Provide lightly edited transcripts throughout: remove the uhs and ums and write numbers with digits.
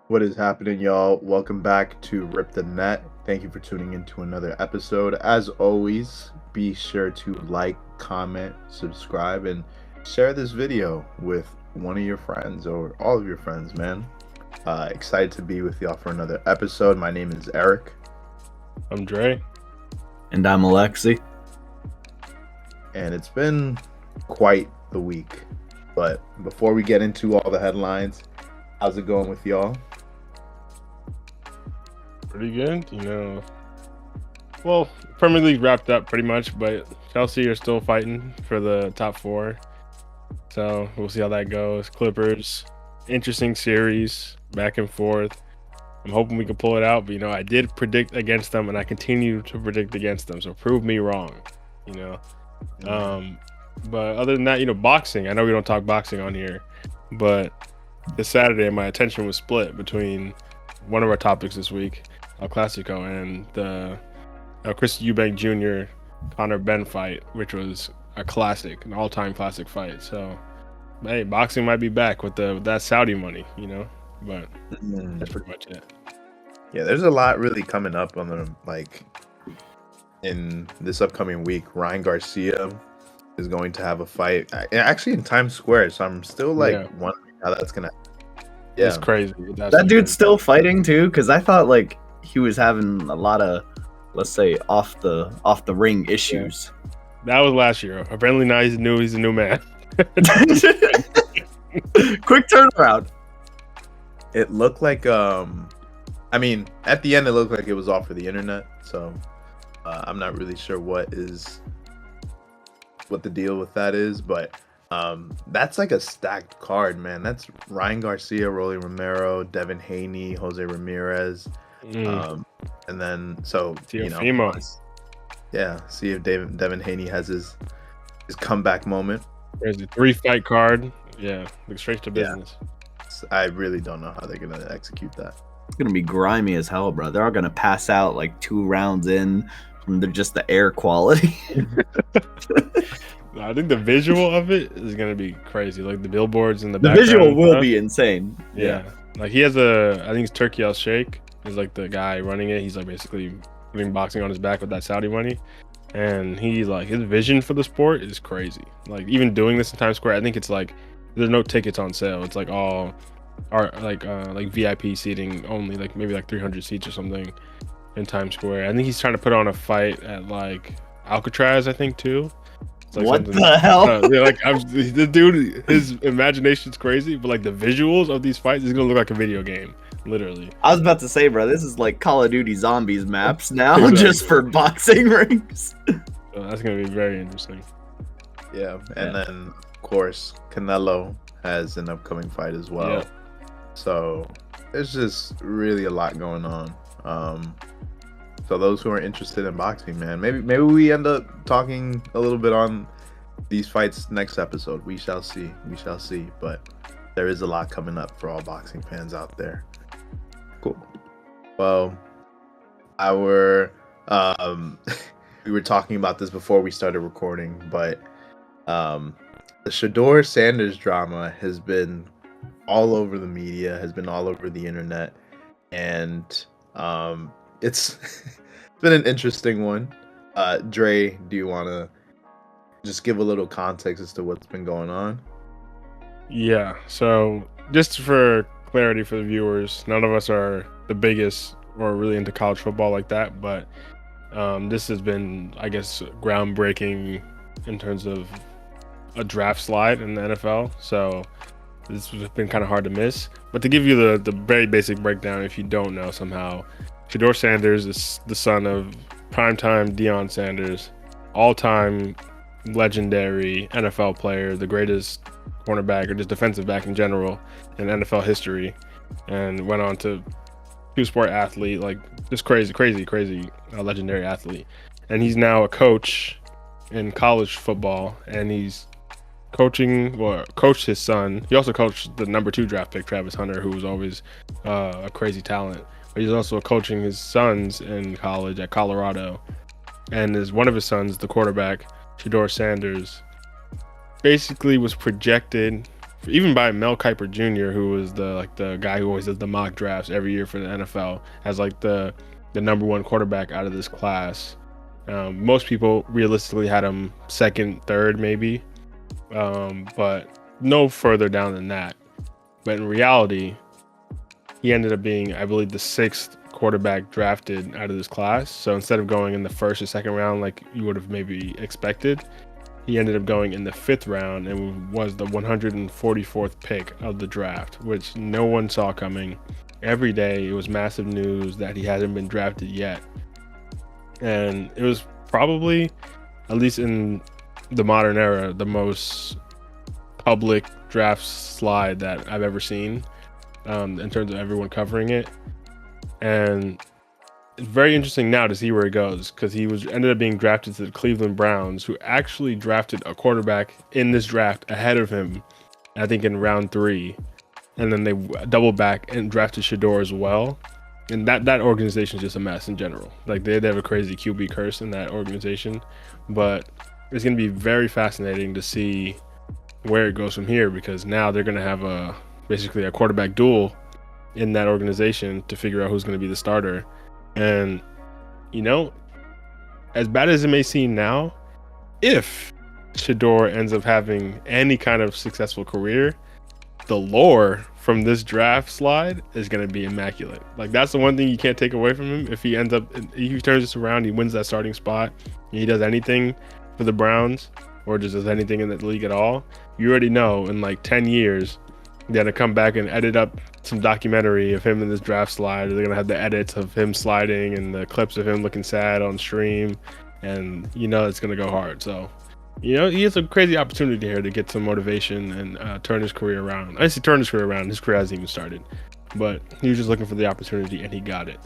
What is happening, y'all? Welcome back to Rip the Net. Thank you for tuning into another episode. As always, be sure to like, comment, subscribe, and share this video with one of your friends or all of your friends, man. Excited to be with y'all for another episode. My name is Eric. I'm Dre. And I'm Alexi. And it's been quite the week. But before we get into all the headlines, how's it going with y'all? Pretty good, Well, Premier League wrapped up pretty much, but Chelsea are still fighting for the top four. So we'll see how that goes. Clippers, interesting series, back and forth. I'm hoping we can pull it out, but I did predict against them, and I continue to predict against them. So prove me wrong, But other than that, boxing. I know we don't talk boxing on here, but this Saturday my attention was split between one of our topics this week, El Clasico, and the Chris Eubank Jr. Conor Benn fight, which was a classic, an all-time classic fight. So, hey, boxing might be back with that Saudi money, but that's pretty much it. Yeah, there's a lot really coming up on the in this upcoming week. Ryan Garcia is going to have a fight actually in Times Square, so I'm still wondering how that's gonna. Yeah, it's crazy. That dude's still fighting too, because I thought he was having a lot of, let's say, off the ring issues. Yeah. That was last year. Apparently now he's a new man. Quick turnaround. It looked like at the end it looked like it was all for the internet, so I'm not really sure what the deal with that is, but that's like a stacked card, man. That's Ryan Garcia, Rolly Romero, Devin Haney, Jose Ramirez, and then see if Devin Haney has his comeback moment. There's a 3-fight card. Yeah, look straight to business. Yeah. I really don't know how they're gonna execute that. It's gonna be grimy as hell, bro. They're all gonna pass out 2 rounds in from just the air quality. I think the visual of it is gonna be crazy. Like the billboards in the background. The visual will be insane. Yeah. Like he has I think it's Turkey Al Sheikh is the guy running it. He's basically putting boxing on his back with that Saudi money. And he's his vision for the sport is crazy. Even doing this in Times Square, I think it's there's no tickets on sale. It's all VIP seating only, maybe 300 seats or something in Times Square. I think he's trying to put on a fight at Alcatraz, I think too. What the hell? The dude, his imagination's crazy, but the visuals of these fights is gonna look like a video game, literally. I was about to say, bro, this is Call of Duty Zombies maps now, just for boxing rings. So that's gonna be very interesting. Yeah, and then of course Canelo has an upcoming fight as well. Yeah. So there's just really a lot going on. So those who are interested in boxing, man, maybe we end up talking a little bit on these fights next episode. We shall see. But there is a lot coming up for all boxing fans out there. Cool. Well, we were talking about this before we started recording, but the Shedeur Sanders drama has been all over the media, has been all over the internet, and it's been an interesting one. Dre, do you want to just give a little context as to what's been going on? Yeah, so just for clarity for the viewers, none of us are the biggest or really into college football like that, but this has been, I guess, groundbreaking in terms of a draft slide in the NFL. So this has been kind of hard to miss. But to give you the very basic breakdown, if you don't know somehow, Shedeur Sanders is the son of primetime Deion Sanders, all-time legendary NFL player, the greatest cornerback or just defensive back in general in NFL history, and went on to two-sport athlete, just crazy legendary athlete. And he's now a coach in college football, and he's coached his son. He also coached the number 2 draft pick, Travis Hunter, who was always a crazy talent. But he's also coaching his sons in college at Colorado. And one of his sons, the quarterback, Shedeur Sanders, basically was projected even by Mel Kiper Jr., who was the guy who always does the mock drafts every year for the NFL, as like the number one quarterback out of this class. Most people realistically had him second, third, maybe, but no further down than that. But in reality, he ended up being, I believe, the sixth quarterback drafted out of this class. So instead of going in the first or second round like you would have maybe expected, he ended up going in the fifth round and was the 144th pick of the draft, which no one saw coming. Every day it was massive news that he hadn't been drafted yet. And it was probably, at least in the modern era, the most public draft slide that I've ever seen, in terms of everyone covering it. And it's very interesting now to see where it goes, because he ended up being drafted to the Cleveland Browns, who actually drafted a quarterback in this draft ahead of him, I think in round 3. And then they doubled back and drafted Shedeur as well. And that organization is just a mess in general. Like they have a crazy QB curse in that organization. But it's going to be very fascinating to see where it goes from here, because now they're going to have basically a quarterback duel in that organization to figure out who's going to be the starter. And, you know, as bad as it may seem now, if Shedeur ends up having any kind of successful career, the lore from this draft slide is going to be immaculate. Like, that's the one thing you can't take away from him. If he turns this around, he wins that starting spot, and he does anything for the Browns, or just does anything in the league at all, you already know in like 10 years, they're going to come back and edit up some documentary of him in this draft slide. They're going to have the edits of him sliding and the clips of him looking sad on stream. And, you know, it's going to go hard. So, you know, he has a crazy opportunity here to get some motivation and turn his career around. I say turn his career around. His career hasn't even started. But he was just looking for the opportunity, and he got it.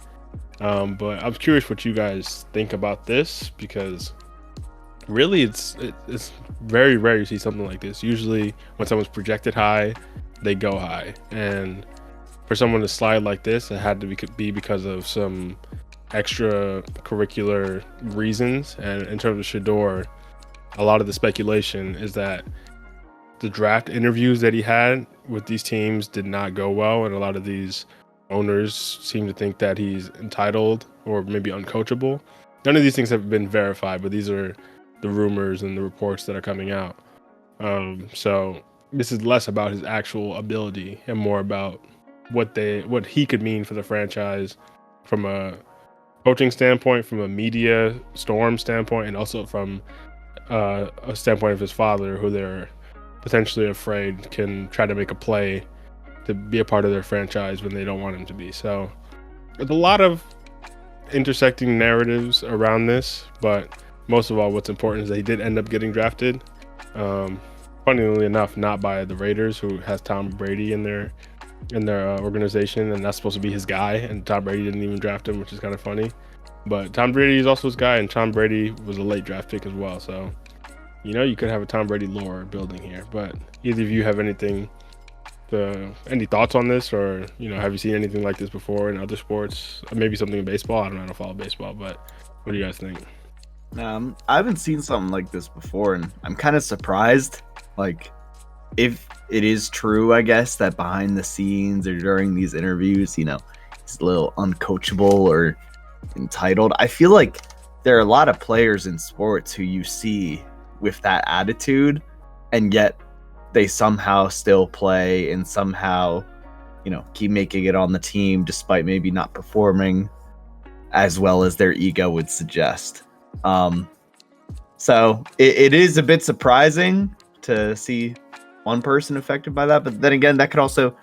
But I'm curious what you guys think about this, because really it's very rare you see something like this. Usually when someone's projected high, they go high, and for someone to slide like this, it had to be because of some extracurricular reasons. And in terms of Shedeur, a lot of the speculation is that the draft interviews that he had with these teams did not go well, and a lot of these owners seem to think that he's entitled or maybe uncoachable. None of these things have been verified, but these are the rumors and the reports that are coming out. So this is less about his actual ability and more about what he could mean for the franchise from a coaching standpoint, from a media storm standpoint, and also from a standpoint of his father, who they're potentially afraid can try to make a play to be a part of their franchise when they don't want him to be. So there's a lot of intersecting narratives around this, but most of all, what's important is that he did end up getting drafted. Funnily enough, not by the Raiders, who has Tom Brady in their organization, and that's supposed to be his guy, and Tom Brady didn't even draft him, which is kind of funny. But Tom Brady is also his guy, and Tom Brady was a late draft pick as well. So, you know, you could have a Tom Brady lore building here. But either of you have any thoughts on this, or, you know, have you seen anything like this before in other sports? Maybe something in baseball. I don't know how to follow baseball, but what do you guys think? I haven't seen something like this before, and I'm kind of surprised. Like, if it is true, I guess, that behind the scenes or during these interviews, you know, he's a little uncoachable or entitled. I feel like there are a lot of players in sports who you see with that attitude, and yet they somehow still play and somehow, you know, keep making it on the team despite maybe not performing as well as their ego would suggest. So it is a bit surprising to see one person affected by that, but then again, that could also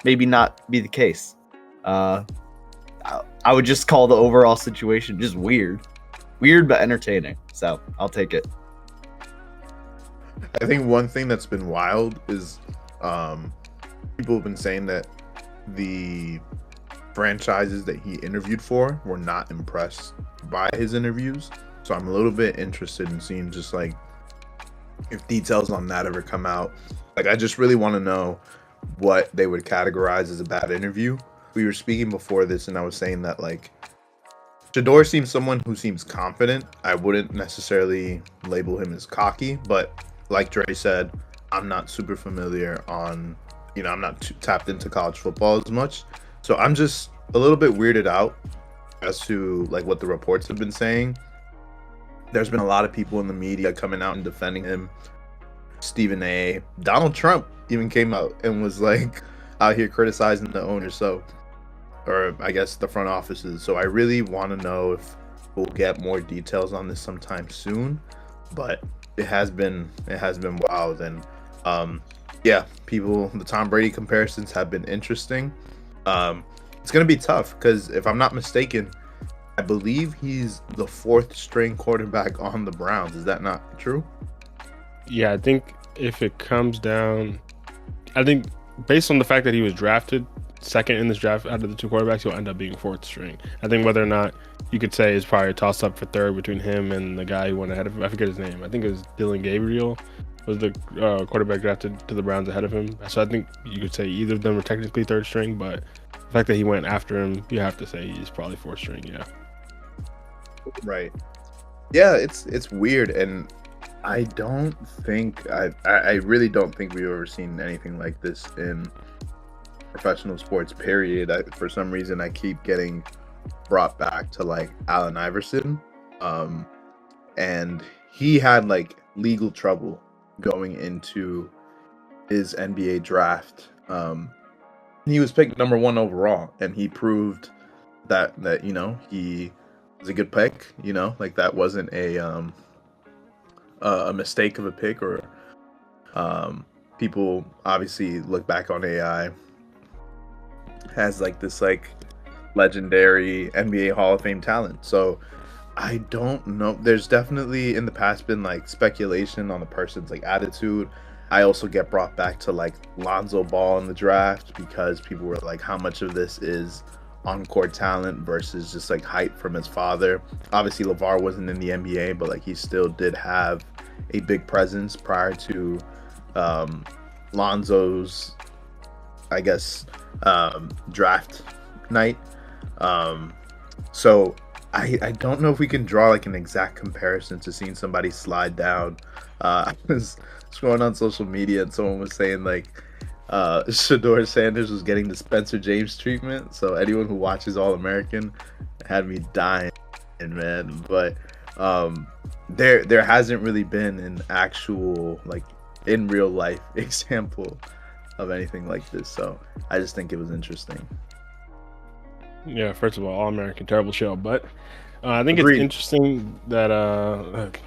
maybe not be the case. I would just call the overall situation just weird but entertaining. So I'll take it. I think one thing that's been wild is people have been saying that the franchises that he interviewed for were not impressed by his interviews. So I'm a little bit interested in seeing just like if details on that ever come out. Like, I just really want to know what they would categorize as a bad interview. We were speaking before this, and I was saying that, like, Shedeur seems someone who seems confident. I wouldn't necessarily label him as cocky, but like Dre said, I'm not super familiar on, I'm not too tapped into college football as much. So I'm just a little bit weirded out as to like what the reports have been saying. There's been a lot of people in the media coming out and defending him. Stephen A. Donald Trump even came out and was like out here criticizing the owners. So, or I guess the front offices. So I really want to know if we'll get more details on this sometime soon. But it has been wild, and the Tom Brady comparisons have been interesting. It's gonna be tough because if I'm not mistaken, I believe he's the 4th string quarterback on the Browns. Is that not true? Yeah, I think if it comes down, I think based on the fact that he was drafted second in this draft out of the 2 quarterbacks, he'll end up being 4th string. I think whether or not you could say is probably a toss up for 3rd between him and the guy who went ahead of him. I forget his name. I think it was Dylan Gabriel was the quarterback drafted to the Browns ahead of him. So I think you could say either of them are technically 3rd string, but the fact that he went after him, you have to say he's probably 4th string. Yeah. Right. Yeah, it's weird, and I don't think I really don't think we've ever seen anything like this in professional sports, period. For some reason I keep getting brought back to like Allen Iverson, and he had like legal trouble going into his NBA draft. He was picked number 1 overall, and he proved that he was a good pick. Like that wasn't a mistake of a pick, or people obviously look back on AI has like this like legendary NBA Hall of Fame talent. So I don't know. There's definitely in the past been like speculation on the person's like attitude. I also get brought back to like Lonzo Ball in the draft because people were like, how much of this is on-court talent versus just like hype from his father. Obviously LeVar wasn't in the NBA, but like he still did have a big presence prior to Lonzo's, I guess, draft night. So I don't know if we can draw like an exact comparison to seeing somebody slide down. I was scrolling on social media and someone was saying like Shedeur Sanders was getting the Spencer James treatment. So anyone who watches All American had me dying, man. But there hasn't really been an actual like in real life example of anything like this. So I just think it was interesting. Yeah, first of all American, terrible show, but I think Agreed. it's interesting that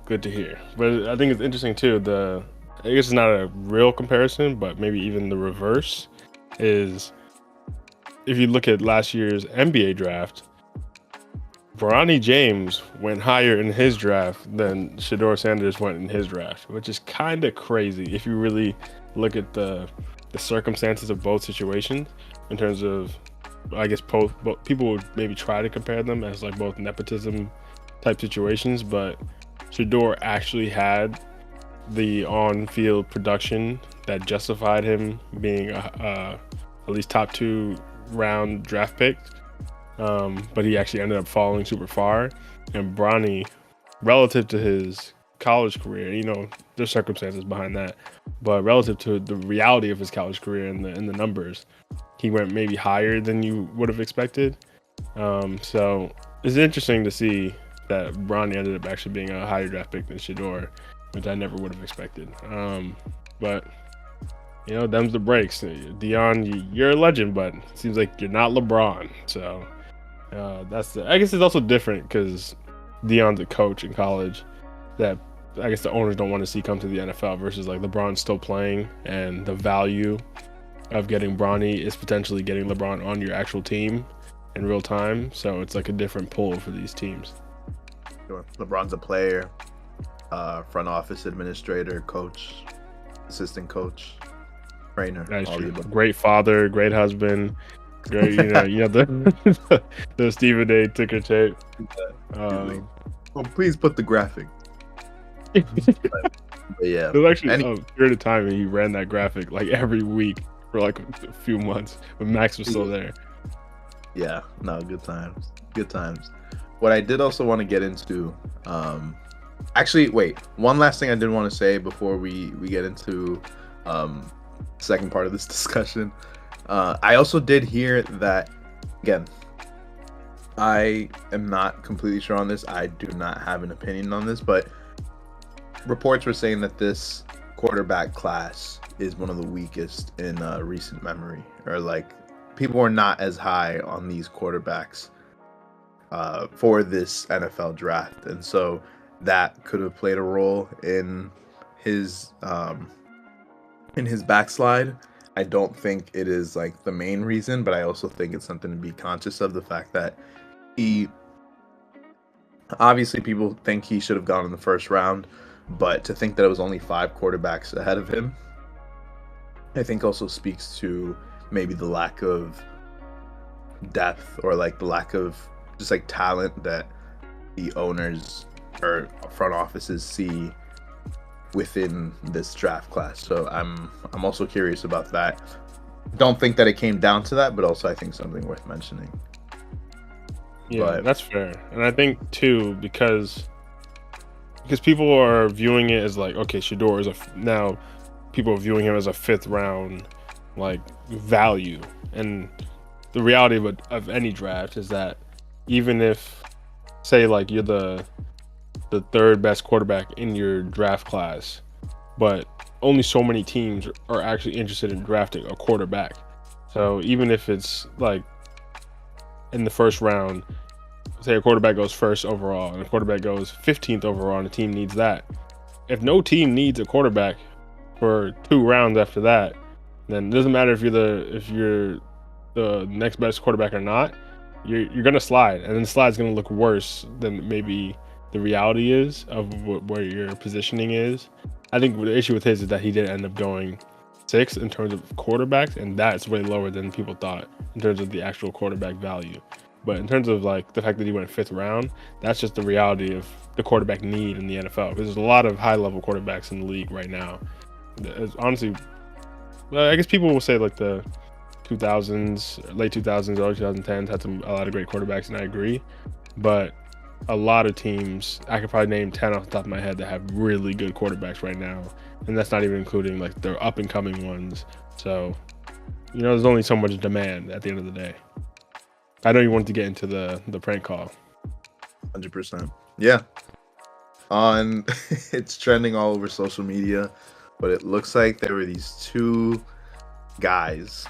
good to hear. But I think it's interesting too. I guess it's not a real comparison, but maybe even the reverse is if you look at last year's NBA draft, Bronny James went higher in his draft than Shedeur Sanders went in his draft, which is kind of crazy if you really look at the circumstances of both situations in terms of, I guess both people would maybe try to compare them as like both nepotism type situations, but Shedeur actually had the on-field production that justified him being at least top 2 round draft pick. But he actually ended up falling super far. And Bronny, relative to his college career, there's circumstances behind that, but relative to the reality of his college career and the numbers, he went maybe higher than you would have expected. So it's interesting to see that Bronny ended up actually being a higher draft pick than Shedeur, which I never would have expected. But them's the breaks. Dion, you're a legend, but it seems like you're not LeBron. So I guess it's also different because Dion's a coach in college that I guess the owners don't want to see come to the NFL versus like LeBron's still playing, and the value of getting Bronny is potentially getting LeBron on your actual team in real time. So it's like a different pull for these teams. Sure. LeBron's a player, front office administrator, coach, assistant coach, trainer. That's true. Great father, great husband, great. The Stephen A. ticker tape. Please put the graphic. But yeah, there's actually a period of time he ran that graphic like every week for like a few months when Max was still there. Yeah, no, good times. What I did also want to get into Actually, wait. One last thing I did want to say before we get into second part of this discussion. I also did hear that, again, I am not completely sure on this. I do not have an opinion on this, but reports were saying that this quarterback class is one of the weakest in recent memory, or like people are not as high on these quarterbacks for this NFL draft, and so that could have played a role in his backslide. I don't think it is like the main reason, but I also think it's something to be conscious of, the fact that he obviously, people think he should have gone in the first round, but to think that it was only 5 quarterbacks ahead of him, I think also speaks to maybe the lack of depth, or like the lack of just like talent that the owners or front offices see within this draft class. So I'm also curious about that. Don't think that it came down to that, but also I think something worth mentioning. Yeah, that's fair. And I think too, because people are viewing it as like, okay, Shedeur is now people are viewing him as a 5th round like value, and the reality of any draft is that even if, say, like you're the 3rd best quarterback in your draft class, but only so many teams are actually interested in drafting a quarterback. So even if it's like in the first round, say a quarterback goes 1st overall and a quarterback goes 15th overall, and the team needs that. If no team needs a quarterback for 2 rounds after that, then it doesn't matter if you're the next best quarterback or not. You're gonna slide, and then the slide's gonna look worse than maybe the reality is of where your positioning is. I think the issue with his is that he did end up going 6th in terms of quarterbacks, and that's way lower than people thought in terms of the actual quarterback value. But in terms of like the fact that he went 5th round, that's just the reality of the quarterback need in the NFL. Because there's a lot of high-level quarterbacks in the league right now. Honestly, I guess people will say like the 2000s, late 2000s, early 2010s had a lot of great quarterbacks, and I agree. But a lot of teams, I could probably name 10 off the top of my head that have really good quarterbacks right now, and that's not even including like their up and coming ones. So, there's only so much demand at the end of the day. I know you wanted to get into the prank call. 100%. Yeah. It's trending all over social media, but it looks like there were these 2 guys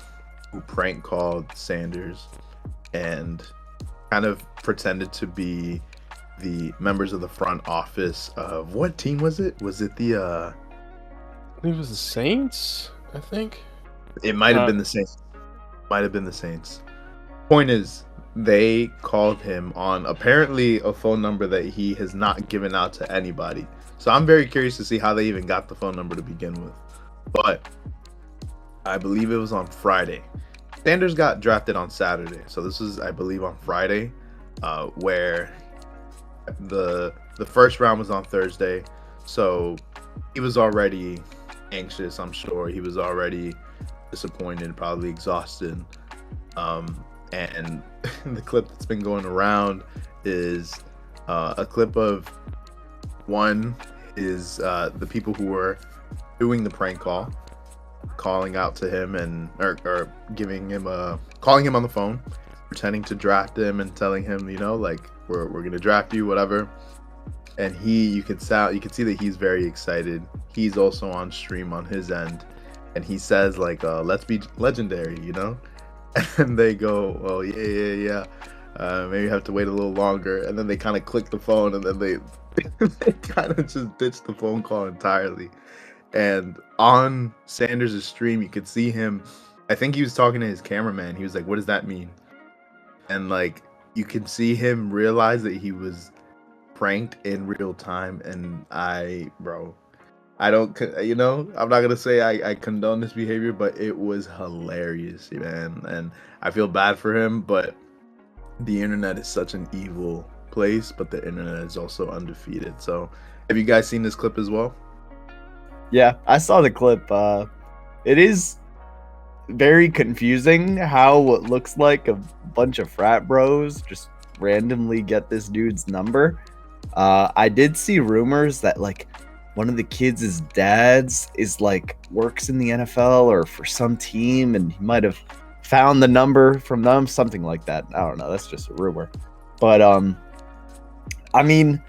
who prank called Sanders and kind of pretended to be the members of the front office of, what team was it? Was it the I think it was the Saints, I think. It might have been the Saints. Might have been the Saints. Point is, they called him on apparently a phone number that he has not given out to anybody. So I'm very curious to see how they even got the phone number to begin with. But I believe it was on Friday. Sanders got drafted on Saturday. So this was, I believe, on Friday, where the first round was on Thursday. So he was already anxious, I'm sure. He was already disappointed, probably exhausted. And the clip that's been going around is a clip of the people who were doing the prank call, calling out to him and or giving him calling him on the phone, pretending to draft him and telling him, like, we're gonna draft you, whatever. And you could see that he's very excited. He's also on stream on his end, and he says like, let's be legendary, And they go, well, yeah. Maybe you have to wait a little longer. And then they kind of click the phone, and then they kind of just ditch the phone call entirely. And on Sanders' stream, you could see him. I think he was talking to his cameraman. He was like, what does that mean? And like, you can see him realize that he was pranked in real time. And I don't, I'm not going to say I condone this behavior, but it was hilarious, man. And I feel bad for him, but the internet is such an evil place, but the internet is also undefeated. So have you guys seen this clip as well? Yeah, I saw the clip. It is very confusing how what looks like a bunch of frat bros just randomly get this dude's number. I did see rumors that like one of the kids' dads is like works in the NFL or for some team, and he might have found the number from them, something like that. I don't know. That's just a rumor. But I mean,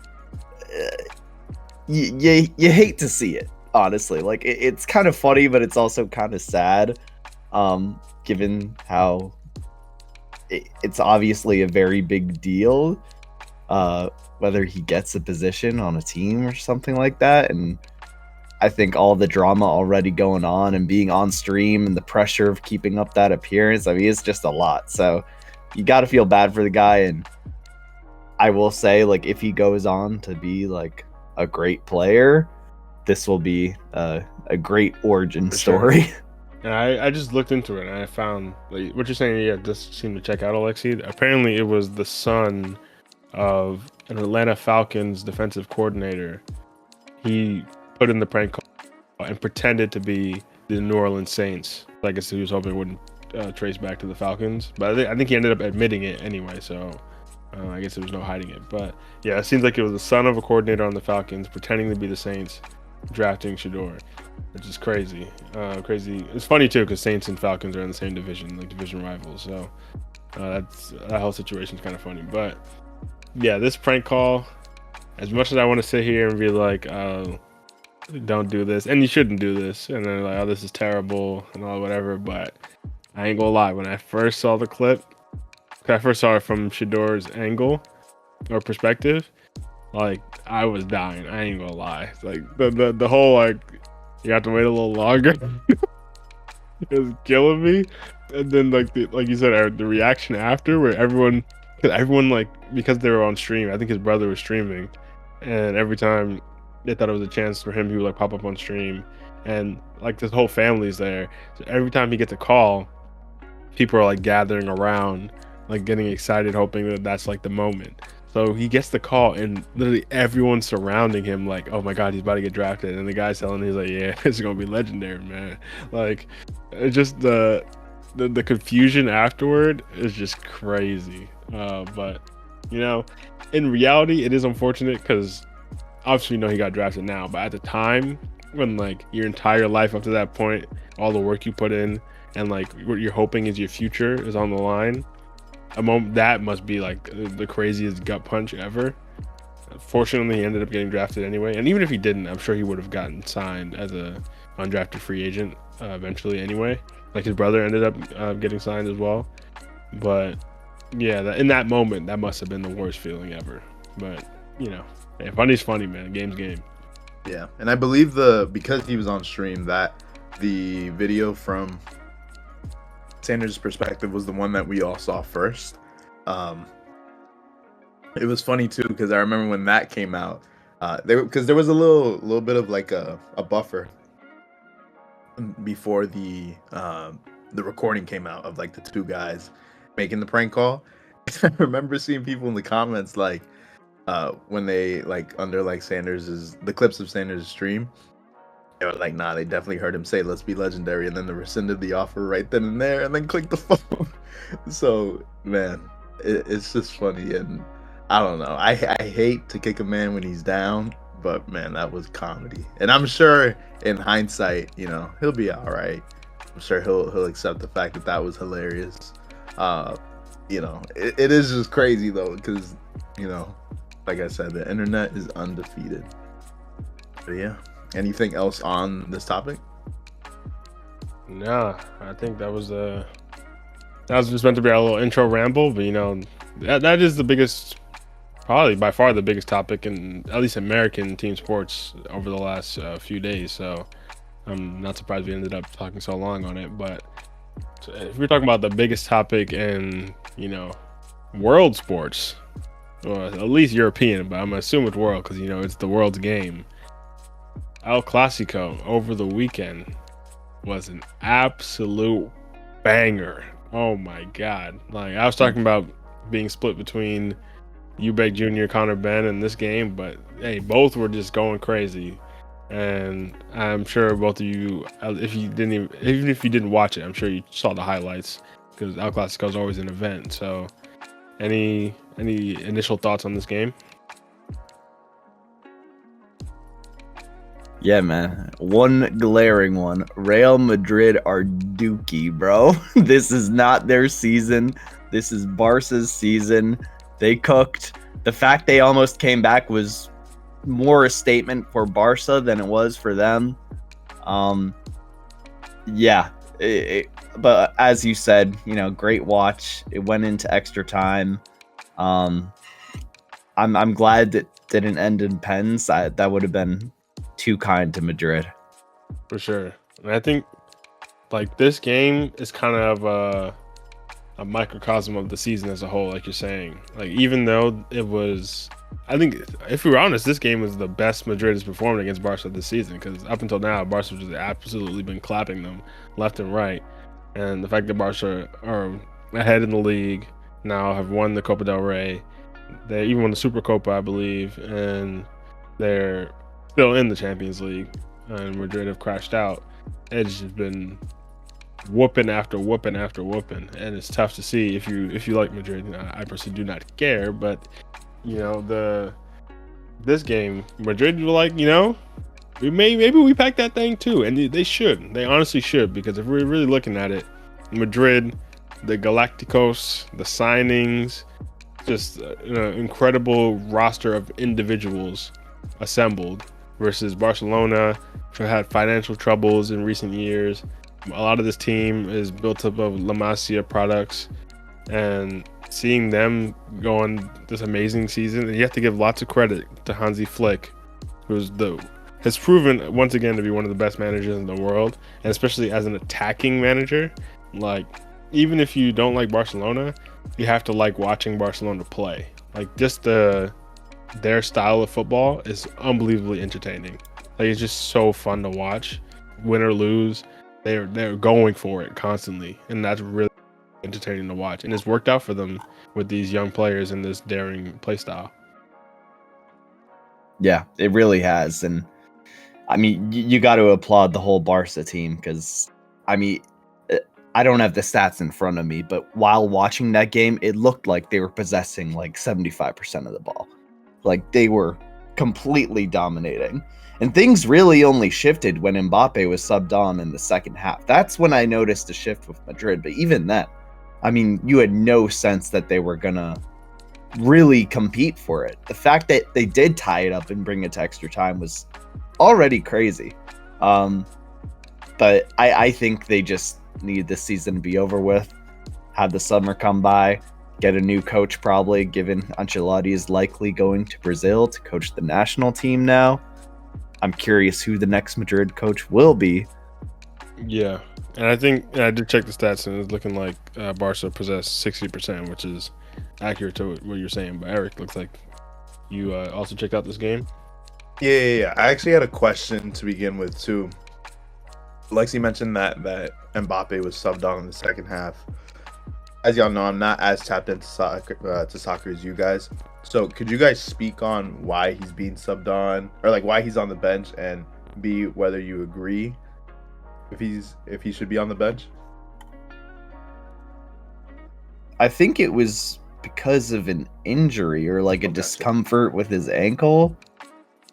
you hate to see it, honestly. Like it's kind of funny, but it's also kind of sad, given how it's obviously a very big deal, whether he gets a position on a team or something like that. And I think all the drama already going on and being on stream and the pressure of keeping up that appearance, I mean, it's just a lot. So you got to feel bad for the guy. And I will say, like, if he goes on to be like a great player, this will be a great origin story. Sure. And I just looked into it and I found like, what you're saying. Yeah, this seemed to check out, Alexi. Apparently, it was the son of an Atlanta Falcons defensive coordinator. He put in the prank call and pretended to be the New Orleans Saints. I guess he was hoping it wouldn't trace back to the Falcons, but I think he ended up admitting it anyway. So I guess there was no hiding it. But yeah, it seems like it was the son of a coordinator on the Falcons pretending to be the Saints, drafting Shedeur, which is crazy. Crazy. It's funny too because Saints and Falcons are in the same division, like division rivals. So that whole situation is kind of funny. But yeah, this prank call. As much as I want to sit here and be like, don't do this, and you shouldn't do this, and then like, oh, this is terrible and all whatever, but I ain't gonna lie. When I first saw the clip, I first saw it from Shedeur's angle or perspective, like I was dying. I ain't gonna lie. Like the whole like you have to wait a little longer. It was killing me. And then like you said, the reaction after where everyone like because they were on stream. I think his brother was streaming, and every time they thought it was a chance for him, he would like pop up on stream, and like this whole family's there. So every time he gets a call, people are like gathering around, like getting excited, hoping that that's like the moment. So he gets the call, and literally everyone's surrounding him, like, "Oh my God, he's about to get drafted!" And the guy's telling him, he's like, "Yeah, it's gonna be legendary, man." Like, it's just the confusion afterward is just crazy. But you know, in reality, it is unfortunate because obviously you know he got drafted now, but at the time when like your entire life up to that point, all the work you put in, and like what you're hoping is your future is on the line, a moment that must be like the craziest gut punch ever. Fortunately, he ended up getting drafted anyway, and even if he didn't, I'm sure he would have gotten signed as a undrafted free agent eventually anyway. Like his brother ended up getting signed as well. But yeah, in that moment, that must have been the worst feeling ever. But you know, hey, funny's funny, man. Game's game. Yeah, and I believe because he was on stream, that the video from Sanders' perspective was the one that we all saw first. It was funny too because I remember when that came out, because there was a little bit of like a buffer before the recording came out of like the two guys making the prank call. I remember seeing people in the comments like when they like under like the clips of Sanders' stream, they were like, nah, they definitely heard him say let's be legendary, and then they rescinded the offer right then and there and then clicked the phone. So man, it's just funny, and I don't know, I hate to kick a man when he's down, but man, that was comedy. And I'm sure in hindsight, you know, he'll be all right. I'm sure he'll accept the fact that was hilarious. You know, it is just crazy though, because you know, like I said, the internet is undefeated. But yeah, anything else on this topic? Nah, I think that was just meant to be our little intro ramble. But you know, that is the biggest, probably by far the biggest topic in at least American team sports over the last few days. So I'm not surprised we ended up talking so long on it. But if we're talking about the biggest topic in, you know, world sports, or at least European, but I'm gonna assume it's world because you know it's the world's game. El Clasico over the weekend was an absolute banger. Oh my God! Like I was talking about being split between Eubank Jr., Connor Ben in this game, but hey, both were just going crazy. And I'm sure both of you, even if you didn't watch it, I'm sure you saw the highlights because El Clasico is always an event. So, any initial thoughts on this game? Yeah, man. One glaring one. Real Madrid are dookie, bro. This is not their season. This is Barca's season. They cooked. The fact they almost came back was more a statement for Barca than it was for them. Yeah. But as you said, great watch. It went into extra time. I'm glad that didn't end in pens. That would have been too kind to Madrid. For sure. And I think like this game is kind of a microcosm of the season as a whole, like you're saying. Like even though it was, I think if we were honest, this game was the best Madrid has performed against Barca this season, because up until now, Barca has absolutely been clapping them left and right. And the fact that Barca are ahead in the league now, have won the Copa del Rey, they even won the Super Copa, I believe, and they're still in the Champions League, and Madrid have crashed out. It's just been whooping after whooping after whooping, and it's tough to see if you like Madrid. I personally do not care, but this game, Madrid were like, maybe we pack that thing too, and they should. They honestly should, because if we're really looking at it, Madrid, the Galacticos, the signings, just an incredible roster of individuals assembled, versus Barcelona, who had financial troubles in recent years. A lot of this team is built up of La Masia products, and seeing them go on this amazing season, and you have to give lots of credit to Hansi Flick, has proven once again to be one of the best managers in the world, and especially as an attacking manager. Like, even if you don't like Barcelona, you have to like watching Barcelona play. Like, just their style of football is unbelievably entertaining. Like, it's just so fun to watch. Win or lose, they're going for it constantly, and that's really entertaining to watch. And it's worked out for them with these young players in this daring play style. Yeah, it really has. And I mean, you got to applaud the whole Barca team, because I mean, I don't have the stats in front of me, but while watching that game, it looked like they were possessing like 75% of the ball. Like, they were completely dominating. And things really only shifted when Mbappe was subbed on in the second half. That's when I noticed a shift with Madrid. But even then, I mean, you had no sense that they were going to really compete for it. The fact that they did tie it up and bring it to extra time was already crazy. But I think they just need this season to be over with, have the summer come by, get a new coach probably, given Ancelotti is likely going to Brazil to coach the national team now. I'm curious who the next Madrid coach will be. Yeah, and I think I did check the stats, and it's looking like Barca possessed 60%, which is accurate to what you're saying. But Eric, looks like you also checked out this game. Yeah. I actually had a question to begin with too. Lexi mentioned that Mbappe was subbed on in the second half. As y'all know, I'm not as tapped into soccer as you guys. So could you guys speak on why he's being subbed on, or like why he's on the bench, and B, whether you agree if he should be on the bench? I think it was because of an injury or like a discomfort with his ankle.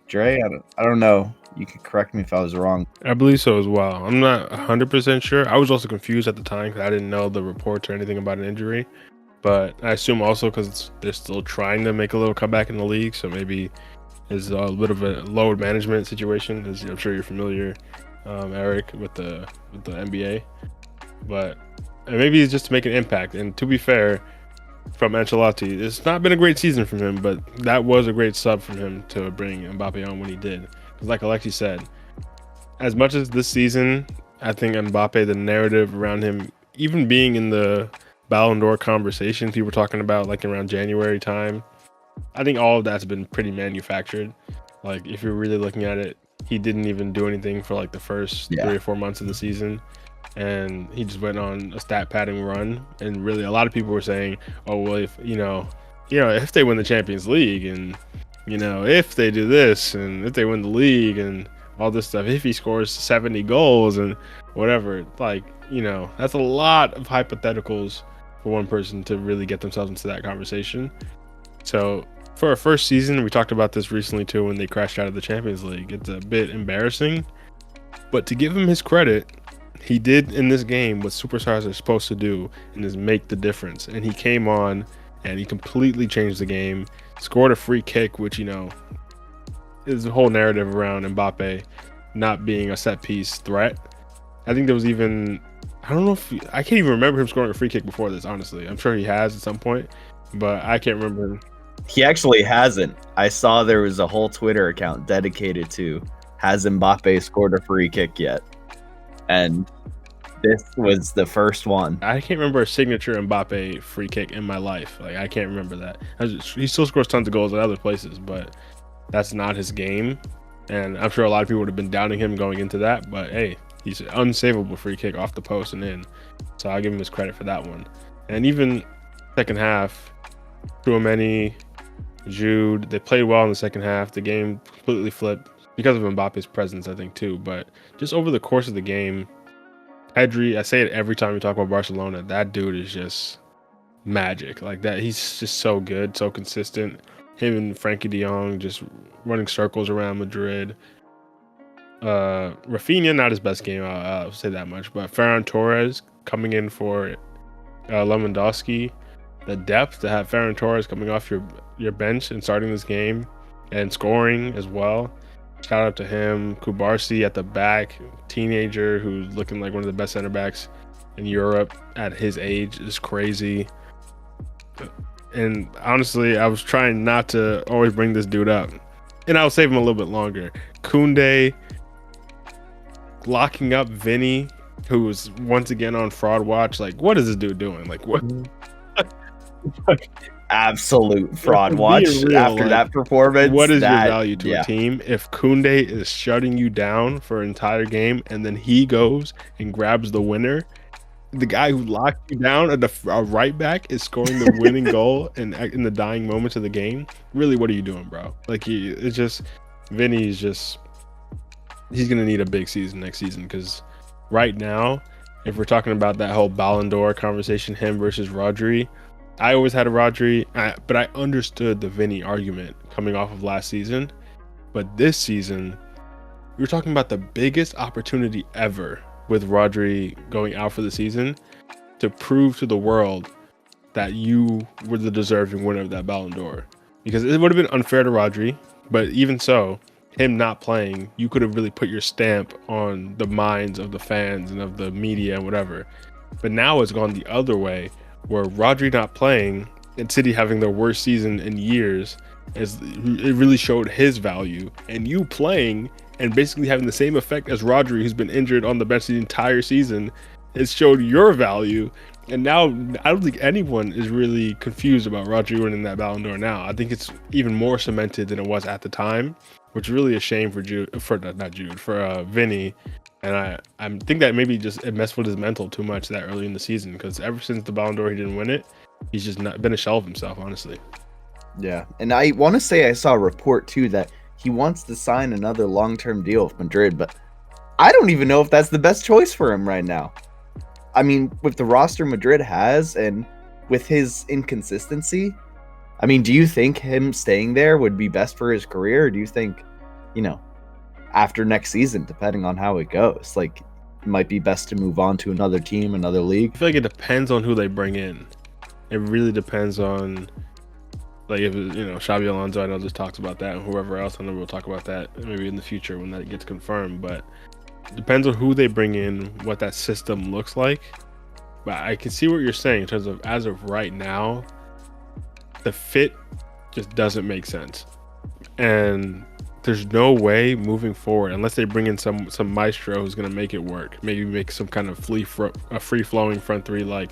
Dre, I don't know. You can correct me if I was wrong. I believe so as well. I'm not 100% sure. I was also confused at the time because I didn't know the reports or anything about an injury. But I assume also because they're still trying to make a little comeback in the league. So maybe it's a bit of a load management situation, as I'm sure you're familiar, Eric, with the NBA. But maybe it's just to make an impact. And to be fair, from Ancelotti, it's not been a great season from him, but that was a great sub from him to bring Mbappe on when he did. Because like Alexi said, as much as this season, I think Mbappe, the narrative around him, even being in the Ballon d'Or conversation people were talking about like around January time, I think all of that's been pretty manufactured. Like, if you're really looking at it, he didn't even do anything for like the first 3 or 4 months of the season, and he just went on a stat padding run. And really, a lot of people were saying, "Oh well, if if they win the Champions League, and if they do this, and if they win the league, and all this stuff, if he scores 70 goals and whatever," like, that's a lot of hypotheticals for one person to really get themselves into that conversation. So for our first season, we talked about this recently too when they crashed out of the Champions League. It's a bit embarrassing, but to give him his credit, he did in this game what superstars are supposed to do, and is make the difference. And he came on and he completely changed the game, scored a free kick, which, you know, is a whole narrative around Mbappe not being a set piece threat. I think there was even, I don't know if, I can't even remember him scoring a free kick before this, honestly. I'm sure he has at some point, but I can't remember. He actually hasn't. I saw there was a whole Twitter account dedicated to, has Mbappe scored a free kick yet? And this was the first one. I can't remember a signature Mbappe free kick in my life. Like, I can't remember that. He still scores tons of goals at other places, but that's not his game. And I'm sure a lot of people would have been doubting him going into that, but hey, he's an unsavable free kick off the post and in. So I'll give him his credit for that one. And even second half, Tchouaméni, Jude, they played well in the second half. The game completely flipped because of Mbappe's presence, I think, too. But just over the course of the game, Pedri, I say it every time we talk about Barcelona, that dude is just magic. Like that, he's just so good, so consistent. Him and Frankie de Jong just running circles around Madrid. Rafinha, not his best game, I'll say that much. But Ferran Torres coming in for Lewandowski. The depth to have Ferran Torres coming off your bench and starting this game and scoring as well. Shout out to him. Kubarsi at the back, teenager who's looking like one of the best center backs in Europe at his age, is crazy. And honestly, I was trying not to always bring this dude up, and I'll save him a little bit longer. Koundé locking up Vinny, who was once again on fraud watch. Like, what is this dude doing? Like, what? Absolute fraud watch after that performance. What is your value to a team if Koundé is shutting you down for an entire game and then he goes and grabs the winner? The guy who locked you down at the right back is scoring the winning goal in the dying moments of the game. Really, what are you doing, bro? Like, it's just, Vinny's just, he's gonna need a big season next season, because right now, if we're talking about that whole Ballon d'Or conversation, him versus Rodri, I always had a Rodri, but I understood the Vinny argument coming off of last season. But this season, we're talking about the biggest opportunity ever with Rodri going out for the season to prove to the world that you were the deserving winner of that Ballon d'Or. Because it would have been unfair to Rodri, but even so, him not playing, you could have really put your stamp on the minds of the fans and of the media and whatever. But now it's gone the other way, where Rodri not playing and City having their worst season in years, it really showed his value. And you playing and basically having the same effect as Rodri, who's been injured on the bench the entire season, it showed your value. And now I don't think anyone is really confused about Rodri winning that Ballon d'Or now. I think it's even more cemented than it was at the time, which is really a shame for Vinny. And I think that maybe just it messed with his mental too much that early in the season, because ever since the Ballon d'Or he didn't win it, he's just not been a shell of himself, honestly. Yeah, and I want to say I saw a report too that he wants to sign another long-term deal with Madrid, but I don't even know if that's the best choice for him right now. I mean, with the roster Madrid has and with his inconsistency, I mean, do you think him staying there would be best for his career? Or do you think, after next season, depending on how it goes, like, it might be best to move on to another team, another league? I feel like it depends on who they bring in. It really depends on, like, if Xabi Alonso, I know just talks about that, and whoever else, I know we'll talk about that maybe in the future when that gets confirmed, but it depends on who they bring in, what that system looks like. But I can see what you're saying in terms of, as of right now, the fit just doesn't make sense. And there's no way moving forward, unless they bring in some maestro who's going to make it work. Maybe make some kind of free-flowing front three like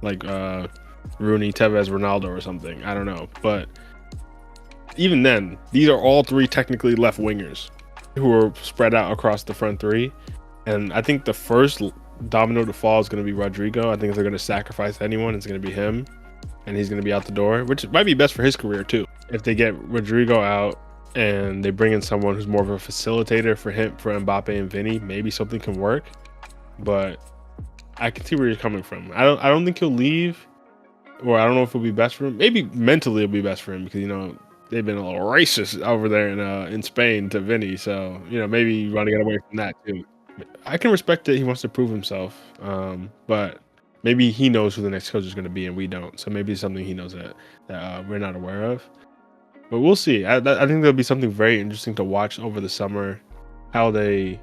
Rooney, Tevez, Ronaldo or something. I don't know. But even then, these are all three technically left wingers who are spread out across the front three. And I think the first domino to fall is going to be Rodrigo. I think if they're going to sacrifice anyone, it's going to be him. And he's going to be out the door, which might be best for his career too. If they get Rodrigo out and they bring in someone who's more of a facilitator for Mbappe and Vinny, maybe something can work. But I can see where you're coming from. I don't think he'll leave, or I don't know if it'll be best for him. Maybe mentally it'll be best for him, because they've been a little racist over there in Spain to Vinny. So maybe you want to get away from that too. I can respect that he wants to prove himself, but maybe he knows who the next coach is going to be and we don't. So maybe it's something he knows that we're not aware of. But we'll see. I think there'll be something very interesting to watch over the summer, how they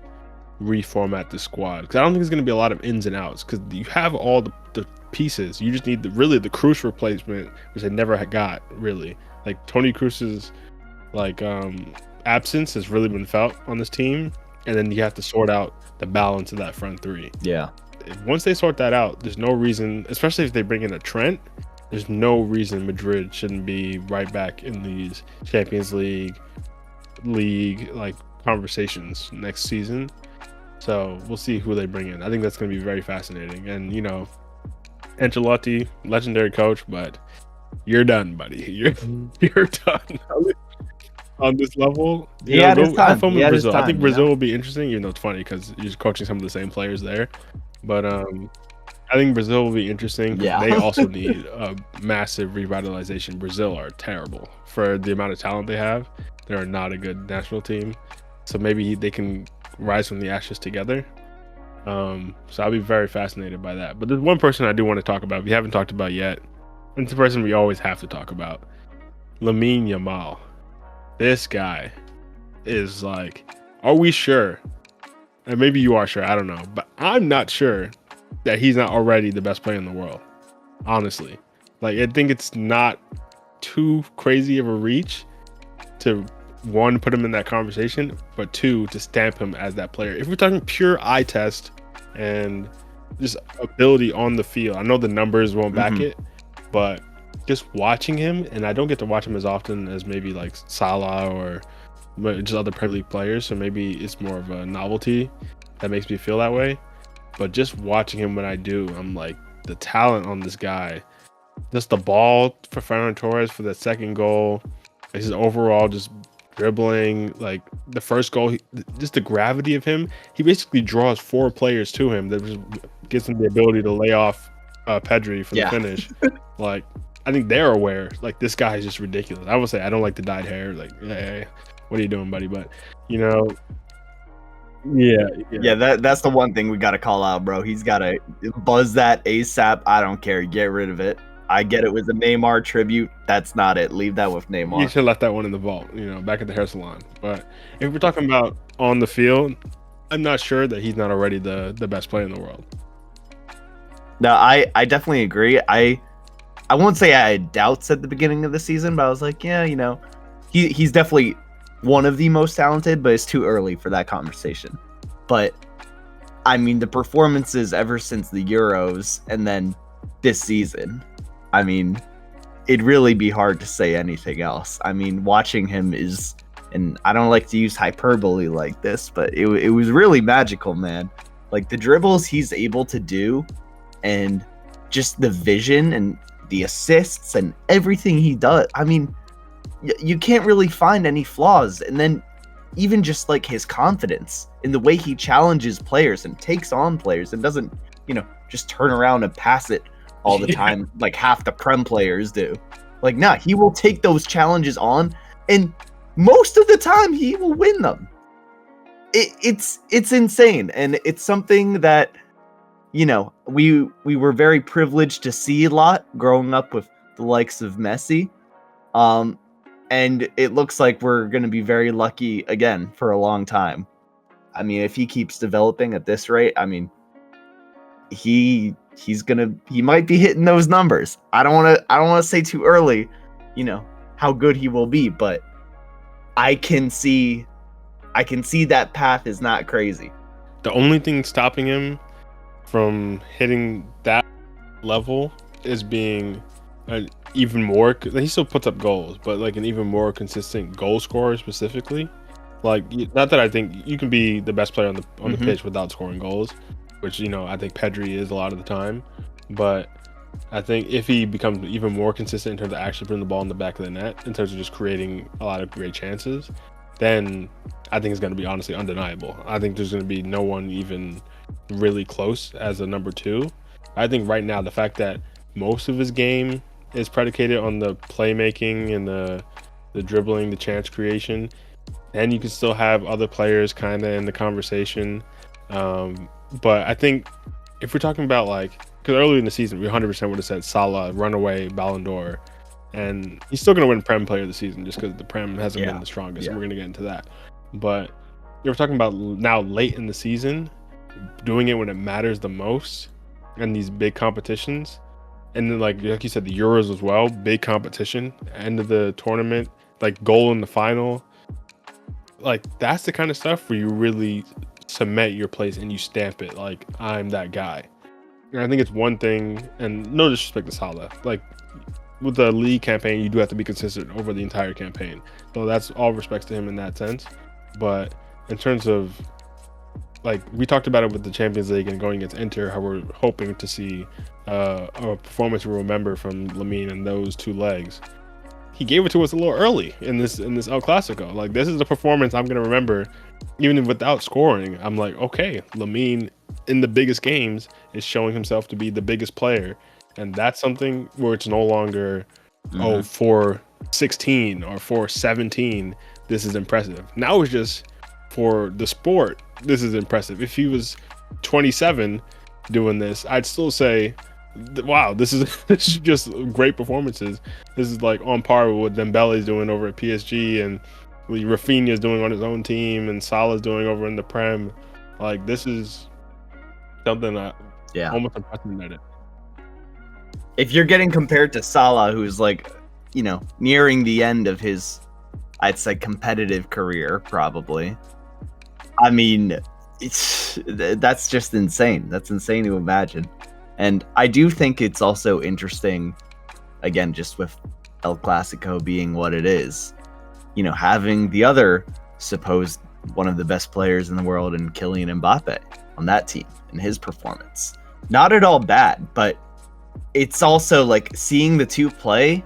reformat the squad. Because I don't think there's going to be a lot of ins and outs because you have all the pieces. You just need the Cruz replacement, which they never got really. Like Tony Cruz's absence has really been felt on this team, and then you have to sort out the balance of that front three. Yeah. Once they sort that out, there's no reason, especially if they bring in a Trent, there's no reason Madrid shouldn't be right back in these Champions League conversations next season. So we'll see who they bring in. I think that's going to be very fascinating. And Ancelotti, legendary coach, but you're done, buddy. You're done on this level. Yeah, have fun with Brazil. Time, I think Brazil will be interesting. It's funny because you're coaching some of the same players there, but I think Brazil will be interesting. Yeah. They also need a massive revitalization. Brazil are terrible for the amount of talent they have. They're not a good national team, so maybe they can rise from the ashes together. So I'll be very fascinated by that. But there's one person I do want to talk about we haven't talked about yet. It's the person we always have to talk about. Lamine Yamal. This guy is are we sure? And maybe you are sure, I don't know. But I'm not sure that he's not already the best player in the world. Honestly. I think it's not too crazy of a reach to, one, put him in that conversation, but two, to stamp him as that player. If we're talking pure eye test and just ability on the field, I know the numbers won't back it, but just watching him, and I don't get to watch him as often as maybe Salah or just other Premier League players, so maybe it's more of a novelty that makes me feel that way. But just watching him when I do, I'm the talent on this guy, just the ball for Ferran Torres for the second goal, his overall just dribbling, the first goal, just the gravity of him. He basically draws 4 players to him that just gives him the ability to lay off Pedri for the finish. I think they're aware. This guy is just ridiculous. I will say I don't like the dyed hair. Hey, what are you doing, buddy? But that's the one thing we got to call out, bro. He's got to buzz that ASAP. I don't care. Get rid of it. I get it was a Neymar tribute. That's not it. Leave that with Neymar. You should have left that one in the vault, back at the hair salon. But if we're talking about on the field, I'm not sure that he's not already the best player in the world. No, I definitely agree. I won't say I had doubts at the beginning of the season, but I was he's definitely one of the most talented, but it's too early for that conversation. But I mean, the performances ever since the Euros and then this season, it'd really be hard to say anything else. Watching him is, and I don't like to use hyperbole like this, but it was really magical, man. The dribbles he's able to do, and just the vision and the assists and everything he does. You can't really find any flaws. And then even just his confidence in the way he challenges players and takes on players and doesn't, just turn around and pass it all the time like half the Prem players do. He will take those challenges on, and most of the time he will win them. It's insane, and it's something that we were very privileged to see a lot growing up with the likes of Messi. And it looks like we're going to be very lucky again for a long time. If he keeps developing at this rate, he might be hitting those numbers. I don't want to say too early, how good he will be, but I can see that path is not crazy. The only thing stopping him from hitting that level is being even more. He still puts up goals, but an even more consistent goal scorer specifically. Not that I think you can be the best player on the pitch without scoring goals, which I think Pedri is a lot of the time. But I think if he becomes even more consistent in terms of actually putting the ball in the back of the net, in terms of just creating a lot of great chances, then I think it's going to be honestly undeniable. I think there's going to be no one even really close as a number 2. I think right now the fact that most of his game is predicated on the playmaking and the the dribbling, the chance creation. And you can still have other players kind of in the conversation. But I think if we're talking about because earlier in the season, we 100% would have said Salah, runaway Ballon d'Or. And he's still going to win Prem Player of the Season just because the Prem hasn't been the strongest. And we're going to get into that. But you're talking about now late in the season, doing it when it matters the most and these big competitions. And then like you said, the Euros as well, big competition, end of the tournament, goal in the final. That's the kind of stuff where you really cement your place and you stamp it I'm that guy. And I think it's one thing, and no disrespect to Salah, with the league campaign, you do have to be consistent over the entire campaign. So that's all respects to him in that sense. But in terms of we talked about it with the Champions League and going against Inter, how we're hoping to see a performance we'll remember from Lamine in those two legs. He gave it to us a little early in this El Clasico. This is the performance I'm gonna remember, even without scoring. I'm okay, Lamine in the biggest games is showing himself to be the biggest player, and that's something where it's no longer 4-16 or 4-17. This is impressive. Now it's just for the sport. This is impressive. If he was 27 doing this, I'd still say, wow, this is just great performances. This is on par with what Dembele's doing over at PSG and Rafinha's doing on his own team and Salah's doing over in the Prem. This is something almost unprecedented. If you're getting compared to Salah, who's nearing the end of his, I'd say, competitive career, probably. I mean, that's just insane. That's insane to imagine. And I do think it's also interesting, again, just with El Clasico being what it is, having the other supposed one of the best players in the world in Kylian Mbappe on that team and his performance. Not at all bad, but it's also seeing the two play.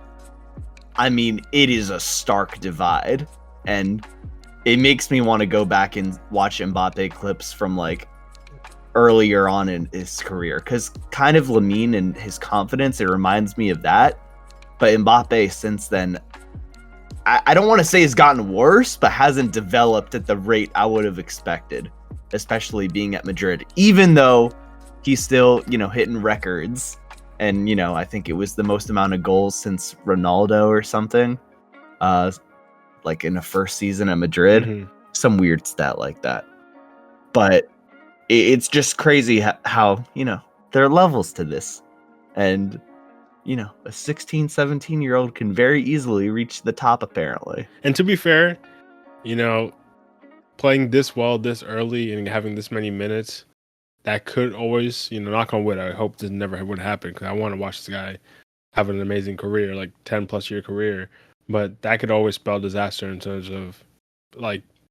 I mean, it is a stark divide, and it makes me want to go back and watch Mbappe clips from earlier on in his career, because kind of Lamine and his confidence, it reminds me of that. But Mbappe since then, I don't want to say has gotten worse, but hasn't developed at the rate I would have expected, especially being at Madrid, even though he's still, hitting records. And, I think it was the most amount of goals since Ronaldo or something, in the first season at Madrid. Mm-hmm. Some weird stat like that. But it's just crazy how, there are levels to this. And, a 16, 17-year-old can very easily reach the top, apparently. And to be fair, playing this well this early and having this many minutes, that could always, knock on wood, I hope this never would happen, because I want to watch this guy have an amazing career, 10+ year career. But that could always spell disaster in terms of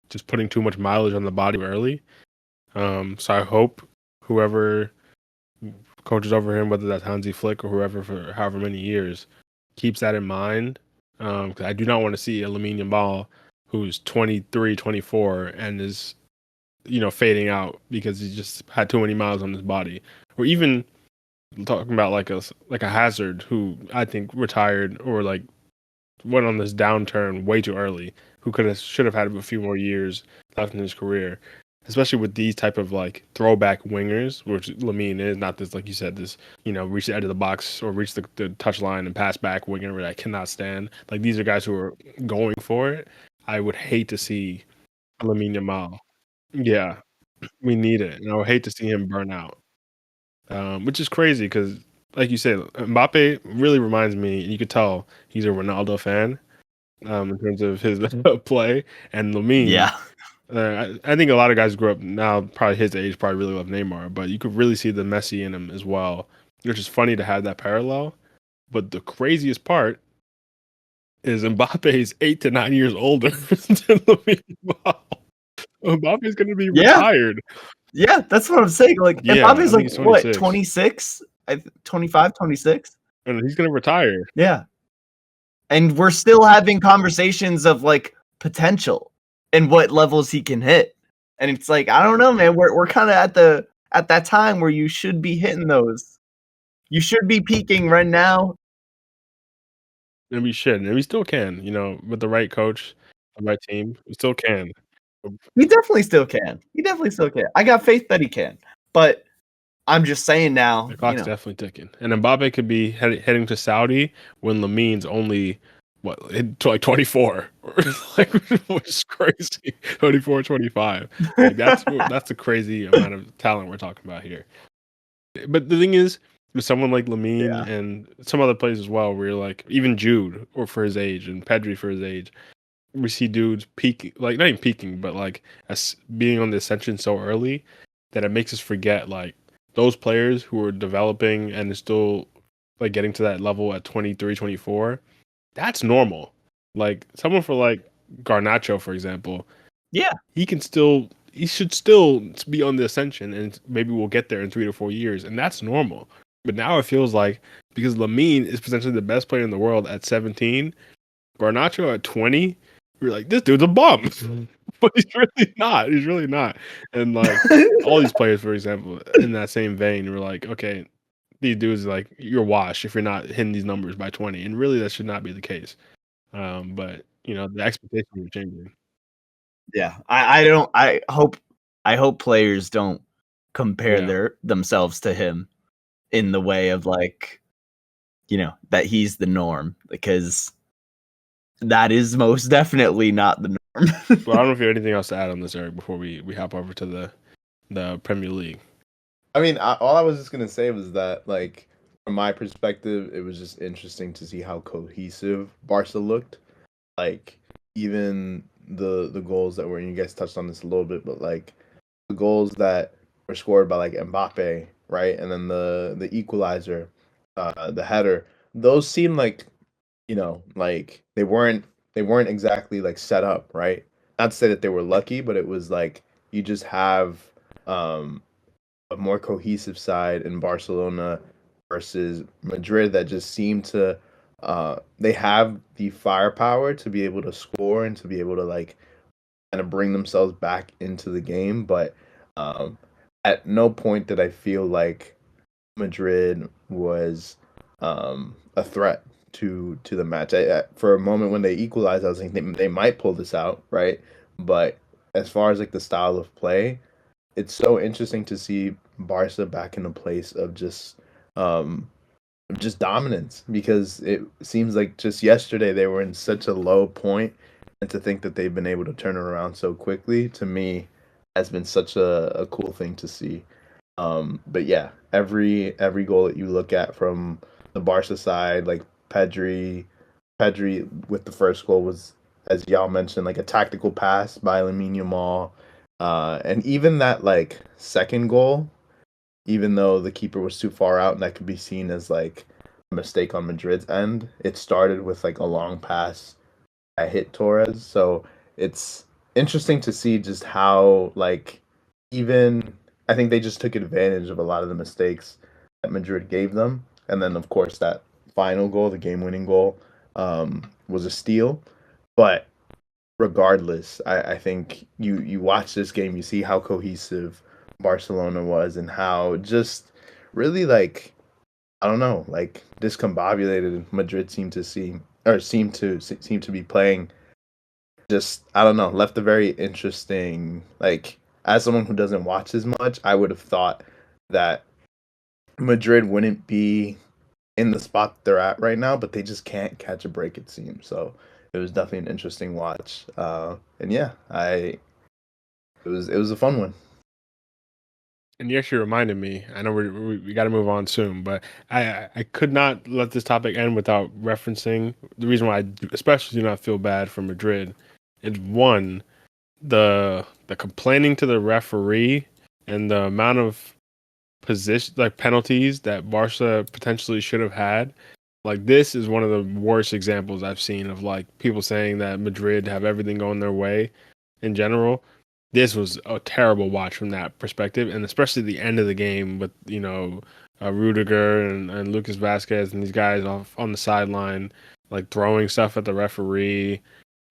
just putting too much mileage on the body early. So I hope whoever coaches over him, whether that's Hansi Flick or whoever for however many years, keeps that in mind. Because I do not want to see a Lamine Yamal who's 23, 24 and is fading out because he just had too many miles on his body. Or even talking about like a Hazard who I think retired or went on this downturn way too early, who should have had a few more years left in his career, especially with these type of throwback wingers, which Lamine is, not this, like you said, this reach the edge of the box or reach the touch line and pass back winger where I cannot stand. These are guys who are going for it. I would hate to see Lamine Yamal. Yeah, we need it, and I would hate to see him burn out, which is crazy because, like you said, Mbappe really reminds me, and you could tell he's a Ronaldo fan in terms of his play, and Lamine. Yeah, I think a lot of guys grew up now, probably his age, probably really love Neymar, but you could really see the Messi in him as well, which is funny to have that parallel. But the craziest part is Mbappe is 8 to 9 years older than Lamine Yamal. Mbappe's going to be retired. Yeah, that's what I'm saying. Mbappe's what, 26? 25, 26? And he's going to retire. Yeah. And we're still having conversations of potential and what levels he can hit. And it's I don't know, man. We're kind of at that time where you should be hitting those. You should be peaking right now. and we should, and we still can. With the right coach, the right team, we still can. He definitely still can. I got faith that he can. But I'm just saying now, The clock's definitely ticking, and Mbappe could be heading to Saudi when Lamin's only like 24, which is crazy. 24, 25. Like that's the crazy amount of talent we're talking about here. But the thing is, with someone like Lamine and some other players as well, where you're like even Jude or for his age and Pedri for his age, we see dudes peaking, like not even peaking, but like as being on the ascension so early that it makes us forget like those players who are developing and still like getting to that level at 23, 24. That's normal. Like someone for like Garnacho, for example, he should still be on the ascension, and maybe we'll get there in 3 to 4 years, and that's normal. But now it feels like because Lamine is potentially the best player in the world at 17, Garnacho at 20, we're like, this dude's a bum. But he's really not. He's really not. And like all these players, for example, in that same vein, we're like, okay, these dudes like you're washed if you're not hitting these numbers by 20, and really that should not be the case. But the expectations are changing. Yeah, I hope players don't compare themselves to him in the way of like, that he's the norm, because that is most definitely not the norm. Well, I don't know if you have anything else to add on this, Eric, before we hop over to the Premier League. I mean, all I was just gonna say was that, like, from my perspective, it was just interesting to see how cohesive Barca looked. Like, even the goals that were, and you guys touched on this a little bit, but like the goals that were scored by like Mbappe, right, and then the equalizer, the header, those seem like, like they weren't exactly like set up, right? Not to say that they were lucky, but it was like you just have um a more cohesive side in Barcelona versus Madrid that just seem to they have the firepower to be able to score and to be able to like kind of bring themselves back into the game, but um at no point did I feel like Madrid was a threat to the match. For a moment when they equalized, I was thinking they might pull this out, right? But as far as like the style of play, it's so interesting to see Barca back in a place um of just dominance, because it seems like just yesterday they were in such a low point, and to think that they've been able to turn it around so quickly, to me has been such a cool thing to see. But yeah, every goal that you look at from the Barca side, like Pedri with the first goal was, as y'all mentioned, like a tactical pass by Lamine Yamal, and even that like second goal, even though the keeper was too far out, and that could be seen as like a mistake on Madrid's end, it started with like a long pass I hit Torres. So it's interesting to see just how like even I think they just took advantage of a lot of the mistakes that Madrid gave them, and then of course that final goal, the game-winning goal, was a steal. But regardless, I think you watch this game, you see how cohesive Barcelona was, and how just really like I don't know, like discombobulated Madrid seemed to be playing. Just I don't know, left a very interesting, like, as someone who doesn't watch as much, I would have thought that Madrid wouldn't be in the spot that they're at right now, but they just can't catch a break, it seems. So it was definitely an interesting watch. And yeah, it was a fun one. And you actually reminded me. I know we got to move on soon, but I could not let this topic end without referencing the reason why I especially do not feel bad for Madrid. It's one, the complaining to the referee and the amount of position like penalties that Barca potentially should have had. Like this is one of the worst examples I've seen of like people saying that Madrid have everything going their way in general. This was a terrible watch from that perspective, and especially the end of the game with Rudiger and Lucas Vasquez and these guys off on the sideline, like throwing stuff at the referee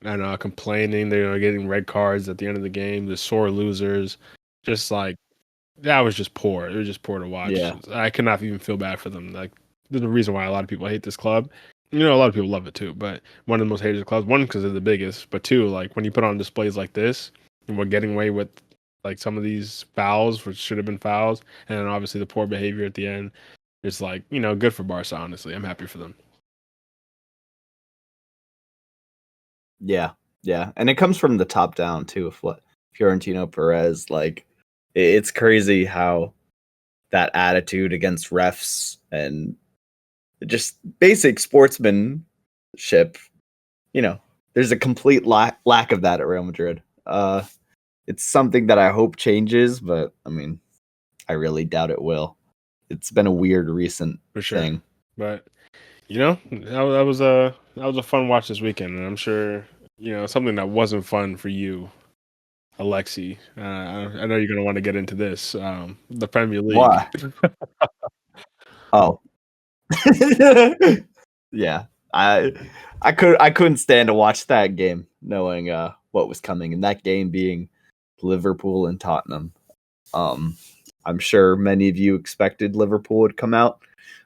and complaining they're getting red cards at the end of the game. The sore losers, just like that was just poor. It was just poor to watch. Yeah. I could not even feel bad for them. Like there's a reason why a lot of people hate this club, You know, a lot of people love it too, but one of the most hated clubs. One, because they're the biggest, but two, like when you put on displays like this, and we're getting away with like some of these fouls, which should have been fouls, and then obviously the poor behavior at the end. It's like, you know, good for Barca. Honestly, I'm happy for them. Yeah, and it comes from the top down too. Of what Fiorentino Perez, like, it's crazy how that attitude against refs and just basic sportsmanship, you know, there's a complete lack of that at Real Madrid. It's something that I hope changes, but I mean, I really doubt it will. It's been a weird recent thing. But you know, that was a fun watch this weekend, and I'm sure, you know, something that wasn't fun for you, Alexi. I know you're gonna want to get into this. The Premier League. Why? Oh. Yeah. I couldn't stand to watch that game, knowing what was coming, and that game being Liverpool and Tottenham. I'm sure many of you expected Liverpool would come out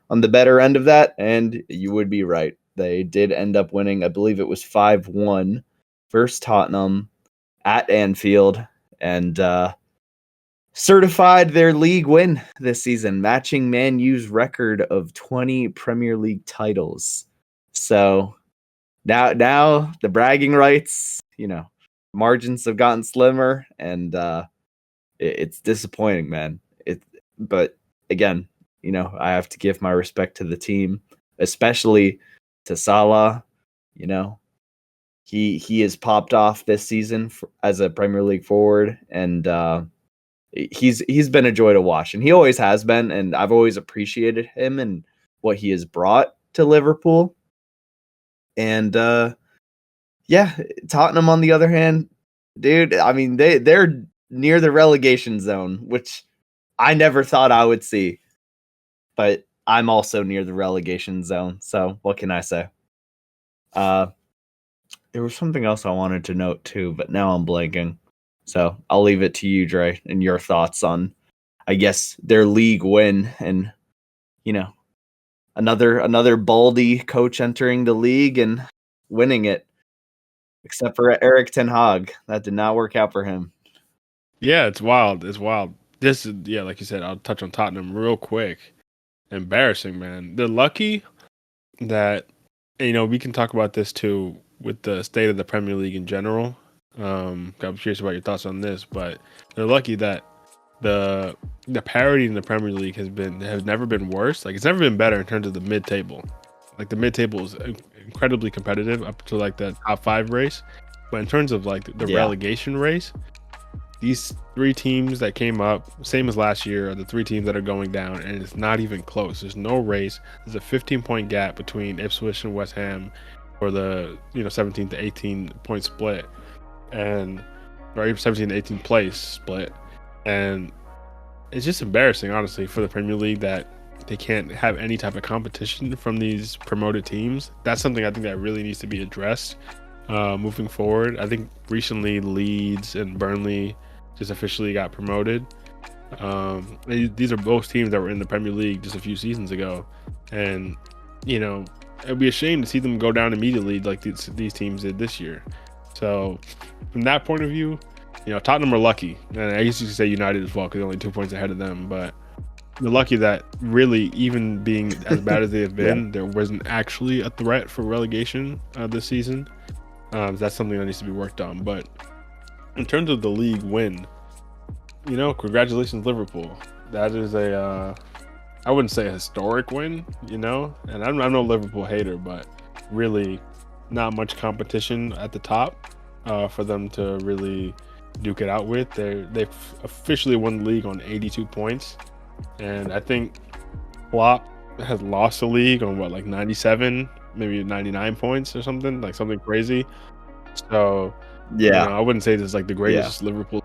on the better end of that, and you would be right. They did end up winning. I believe it was 5-1 versus Tottenham at Anfield, and certified their league win this season, matching Man U's record of 20 Premier League titles. So now the bragging rights, you know, margins have gotten slimmer, and it's disappointing, man. But again, you know, I have to give my respect to the team, especially to Salah. You know, he has popped off this season as a Premier League forward, and he's been a joy to watch, and he always has been, and I've always appreciated him and what he has brought to Liverpool. And yeah, Tottenham on the other hand, dude, I mean they're near the relegation zone, which I never thought I would see. But I'm also near the relegation zone, so what can I say? There was something else I wanted to note too, but now I'm blanking. So I'll leave it to you, Dre, and your thoughts on, I guess, their league win, and you know, another Baldy coach entering the league and winning it. Except for Eric Ten Hag, that did not work out for him. Yeah, it's wild. It's wild. This is, yeah, like you said, I'll touch on Tottenham real quick. Embarrassing, man. They're lucky that, you know, we can talk about this too with the state of the Premier League in general. I'm curious about your thoughts on this, but they're lucky that the parity in the Premier League has never been worse. Like, it's never been better in terms of the mid-table. Like, the mid-table is incredibly competitive up to like the top 5 race, but in terms of like the relegation race, these 3 teams that came up, same as last year, are the 3 teams that are going down, and it's not even close. There's no race. There's a 15-point gap between Ipswich and West Ham for the 17 to 18 point split, or 17 to 18 place split, and it's just embarrassing, honestly, for the Premier League that they can't have any type of competition from these promoted teams. That's something I think that really needs to be addressed moving forward. I think recently Leeds and Burnley just officially got promoted. These are both teams that were in the Premier League just a few seasons ago, and you know, it'd be a shame to see them go down immediately like these teams did this year. So from that point of view, you know, Tottenham are lucky, and I used to say United as well because they're only 2 points ahead of them, but they're lucky that really, even being as bad as they have been, there wasn't actually a threat for relegation this season. That's something that needs to be worked on. But in terms of the league win, you know, congratulations, Liverpool. That is I wouldn't say a historic win, you know, and I'm no Liverpool hater, but really not much competition at the top for them to really duke it out with. They've officially won the league on 82 points, and I think Klopp has lost the league on like 97, maybe 99 points or something, like something crazy. So yeah, you know, I wouldn't say this is like the greatest Liverpool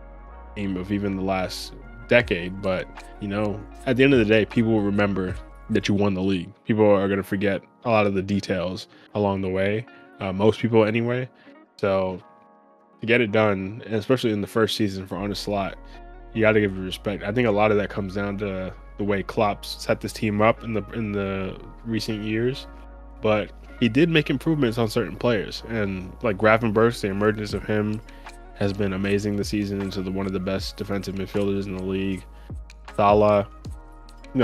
team of even the last decade, but you know, at the end of the day, people will remember that you won the league. People are going to forget a lot of the details along the way, most people anyway. So to get it done, and especially in the first season for Arne Slot, you got to give it respect. I think a lot of that comes down to the way Klopp set this team up in the recent years. But he did make improvements on certain players, and like Gravenberch, the emergence of him has been amazing this season into one of the best defensive midfielders in the league. Salah,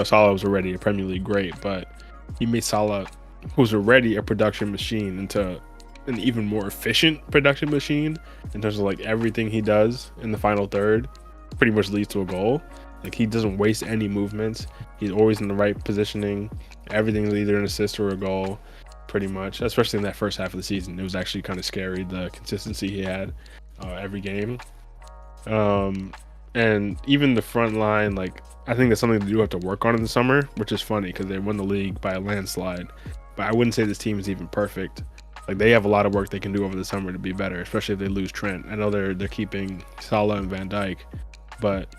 Salah was already a Premier League great, but he made Salah, who was already a production machine, into an even more efficient production machine in terms of like everything he does in the final third pretty much leads to a goal. Like, he doesn't waste any movements. He's always in the right positioning. Everything's either an assist or a goal, pretty much, especially in that first half of the season. It was actually kind of scary, the consistency he had every game. And even the front line, like, I think that's something they do have to work on in the summer, which is funny because they won the league by a landslide. But I wouldn't say this team is even perfect. Like, they have a lot of work they can do over the summer to be better, especially if they lose Trent. I know they're keeping Salah and Van Dijk, but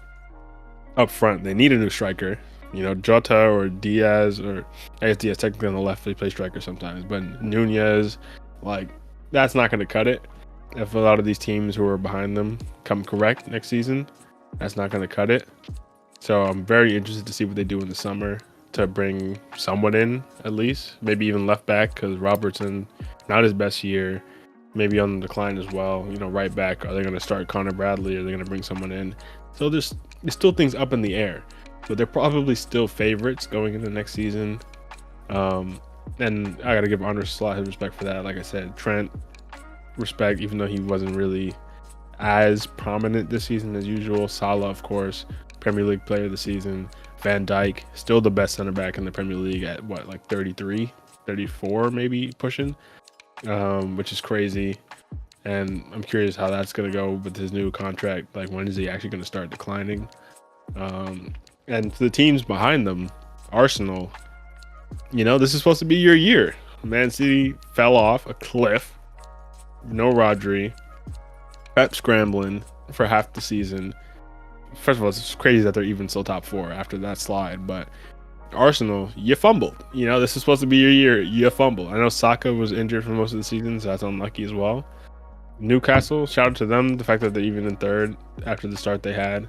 up front they need a new striker. Jota or Diaz, or I guess Diaz technically on the left, they play striker sometimes, but Nunez, like, that's not going to cut it. If a lot of these teams who are behind them come correct next season, that's not going to cut it. So I'm very interested to see what they do in the summer to bring someone in, at least, maybe even left back, because Robertson, not his best year, maybe on the decline as well. Right back, are they going to start Connor Bradley? Are they going to bring someone in? So there's still things up in the air, but they're probably still favorites going into next season. And I got to give Arne Slot his respect for that. Like I said, Trent, respect, even though he wasn't really as prominent this season as usual. Salah, of course, Premier League player of the season. Van Dijk, still the best center back in the Premier League at 33, 34 maybe pushing, which is crazy. And I'm curious how that's going to go with his new contract. Like, when is he actually going to start declining? And the teams behind them, Arsenal, this is supposed to be your year. Man City fell off a cliff. No Rodri. Pep scrambling for half the season. First of all, it's crazy that they're even still top four after that slide. But Arsenal, you fumbled. This is supposed to be your year. You fumbled. I know Saka was injured for most of the season, so that's unlucky as well. Newcastle, shout out to them. The fact that they're even in third after the start they had.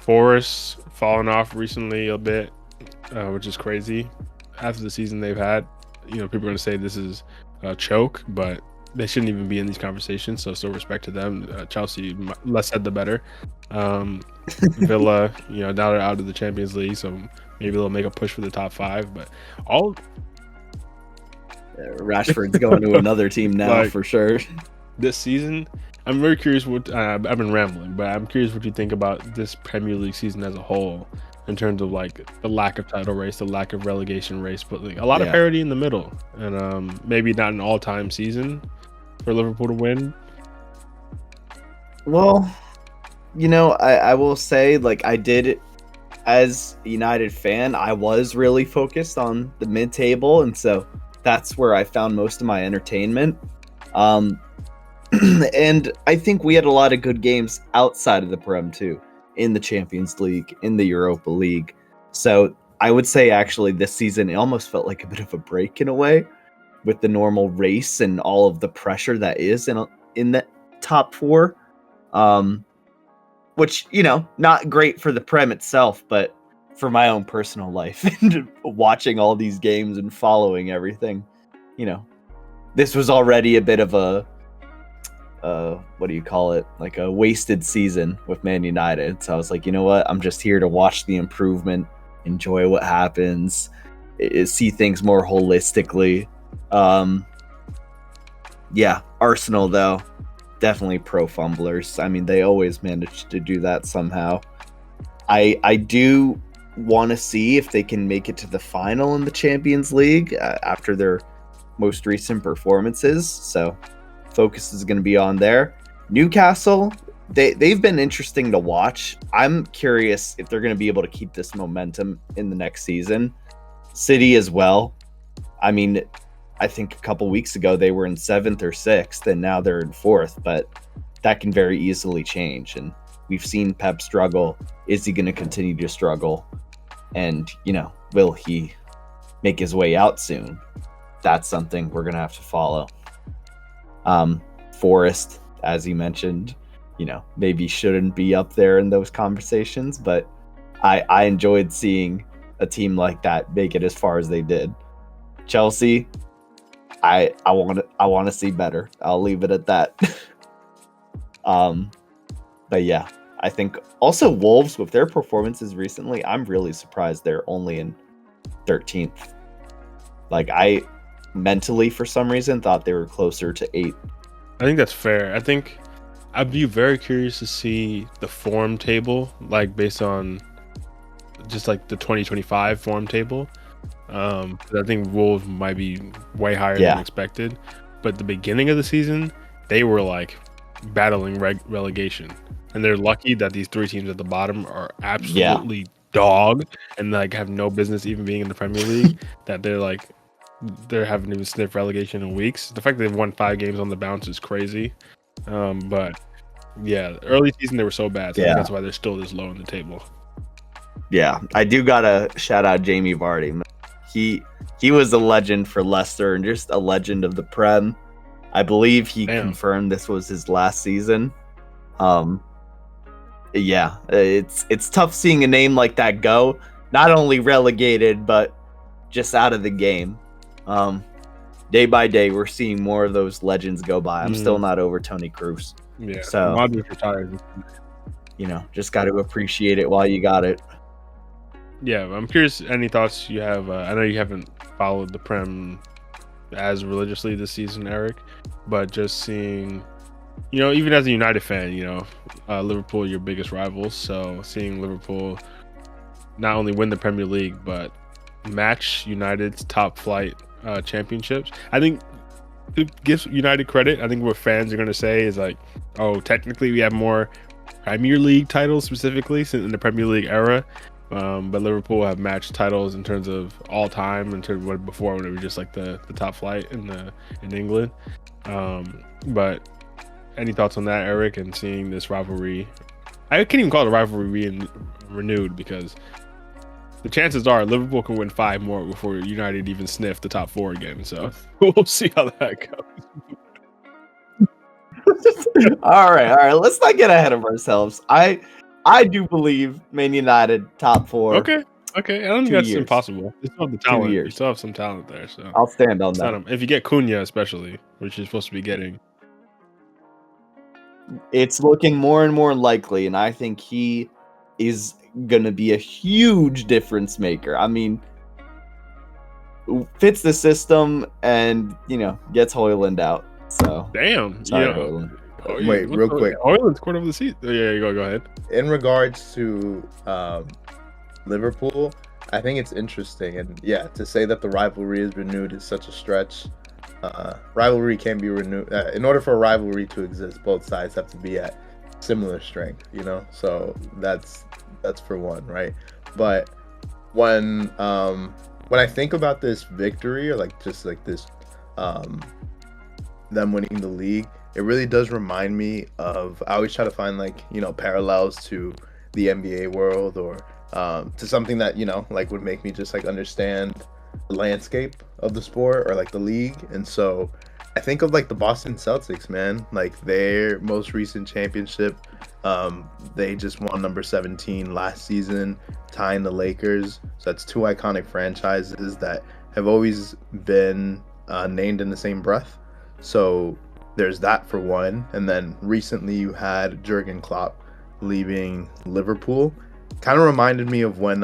Forest fallen off recently a bit, which is crazy. After the season they've had, people are going to say this is a choke, but they shouldn't even be in these conversations, so still respect to them. Chelsea, less said the better. Villa, now they're out of the Champions League, so maybe they'll make a push for the top5. But Rashford's going to another team now, for sure. This season, I'm very curious what I've been rambling, but I'm curious what you think about this Premier League season as a whole, in terms of like the lack of title race, the lack of relegation race, but like a lot of parity in the middle, and maybe not an all-time season for Liverpool to win. Well, I will say, like, I did, as a United fan, I was really focused on the mid-table, and so that's where I found most of my entertainment. And I think we had a lot of good games outside of the Prem too, in the Champions League, in the Europa League. So I would say actually this season, it almost felt like a bit of a break in a way, with the normal race and all of the pressure that is in the top 4. Which, not great for the Prem itself, but for my own personal life and watching all these games and following everything, this was already a bit of a what do you call it? Like a wasted season with Man United. So I was like, you know what? I'm just here to watch the improvement, enjoy what happens, see things more holistically. Arsenal though, definitely pro fumblers. I mean, they always manage to do that somehow. I do want to see if they can make it to the final in the Champions League after their most recent performances. So focus is going to be on there. Newcastle, they've been interesting to watch. I'm curious if they're going to be able to keep this momentum in the next season. City as well. I mean, I think a couple weeks ago they were in 7th or 6th, and now they're in 4th, but that can very easily change. And we've seen Pep struggle. Is he going to continue to struggle? And, will he make his way out soon? That's something we're going to have to follow. Forest, as you mentioned, maybe shouldn't be up there in those conversations, but I enjoyed seeing a team like that make it as far as they did. Chelsea, I want to see better. I'll leave it at that. But yeah, I think also Wolves with their performances recently, I'm really surprised they're only in 13th. Like I mentally for some reason thought they were closer to 8. I think that's fair. I think I'd be very curious to see the form table, like based on just like the 2025 form table. I think Wolves might be way higher than expected, but the beginning of the season they were like battling relegation, and they're lucky that these 3 teams at the bottom are absolutely dog and like have no business even being in the Premier League. That they haven't even sniffed relegation in weeks. The fact that they've won 5 games on the bounce is crazy. But yeah, early season they were so bad. So I think that's why they're still this low in the table. Yeah, I do gotta shout out Jamie Vardy. He was a legend for Leicester and just a legend of the Prem. I believe he confirmed this was his last season. Yeah, it's tough seeing a name like that go. Not only relegated, but just out of the game. Day by day, we're seeing more of those legends go by. I'm still not over Tony Kroos. Yeah, so Modric retired. Just got to appreciate it while you got it. Yeah, I'm curious. Any thoughts you have? I know you haven't followed the Prem as religiously this season, Eric, but just seeing, even as a United fan, Liverpool, your biggest rivals. So seeing Liverpool not only win the Premier League, but match United's top flight championships. I think it gives United credit. I think what fans are going to say is like, oh, technically we have more Premier League titles specifically in the Premier League era. But Liverpool have matched titles in terms of all time, in terms of what before when it was just like the top flight in England. But any thoughts on that, Eric, and seeing this rivalry? I can't even call it a rivalry being renewed, because the chances are Liverpool can win 5 more before United even sniff the top 4 again. So we'll see how that goes. All right. Let's not get ahead of ourselves. I do believe Man United top 4. Okay. I don't think that's impossible. You still have the talent. You still have some talent there. So I'll stand on that. If you get Cunha, especially, which you're supposed to be getting, it's looking more and more likely, and I think he is going to be a huge difference maker. I mean, fits the system and, gets Højlund out. So damn. Sorry, Højlund. Wait, real quick. Højlund's quarter of the seat. Yeah, you go ahead. In regards to Liverpool, I think it's interesting, and to say that the rivalry is renewed is such a stretch. Rivalry can be renewed. In order for a rivalry to exist, both sides have to be at similar strength, So that's for one, right? But when I think about this victory, or like just like this, them winning the league, it really does remind me of, I always try to find parallels to the NBA world, or to something that would make me just understand the landscape of the sport, or the league. And so I think of the Boston Celtics, man, their most recent championship. They just won number 17 last season, tying the Lakers. So that's 2 iconic franchises that have always been named in the same breath. So there's that for one. And then recently you had Jurgen Klopp leaving Liverpool. Kind of reminded me of when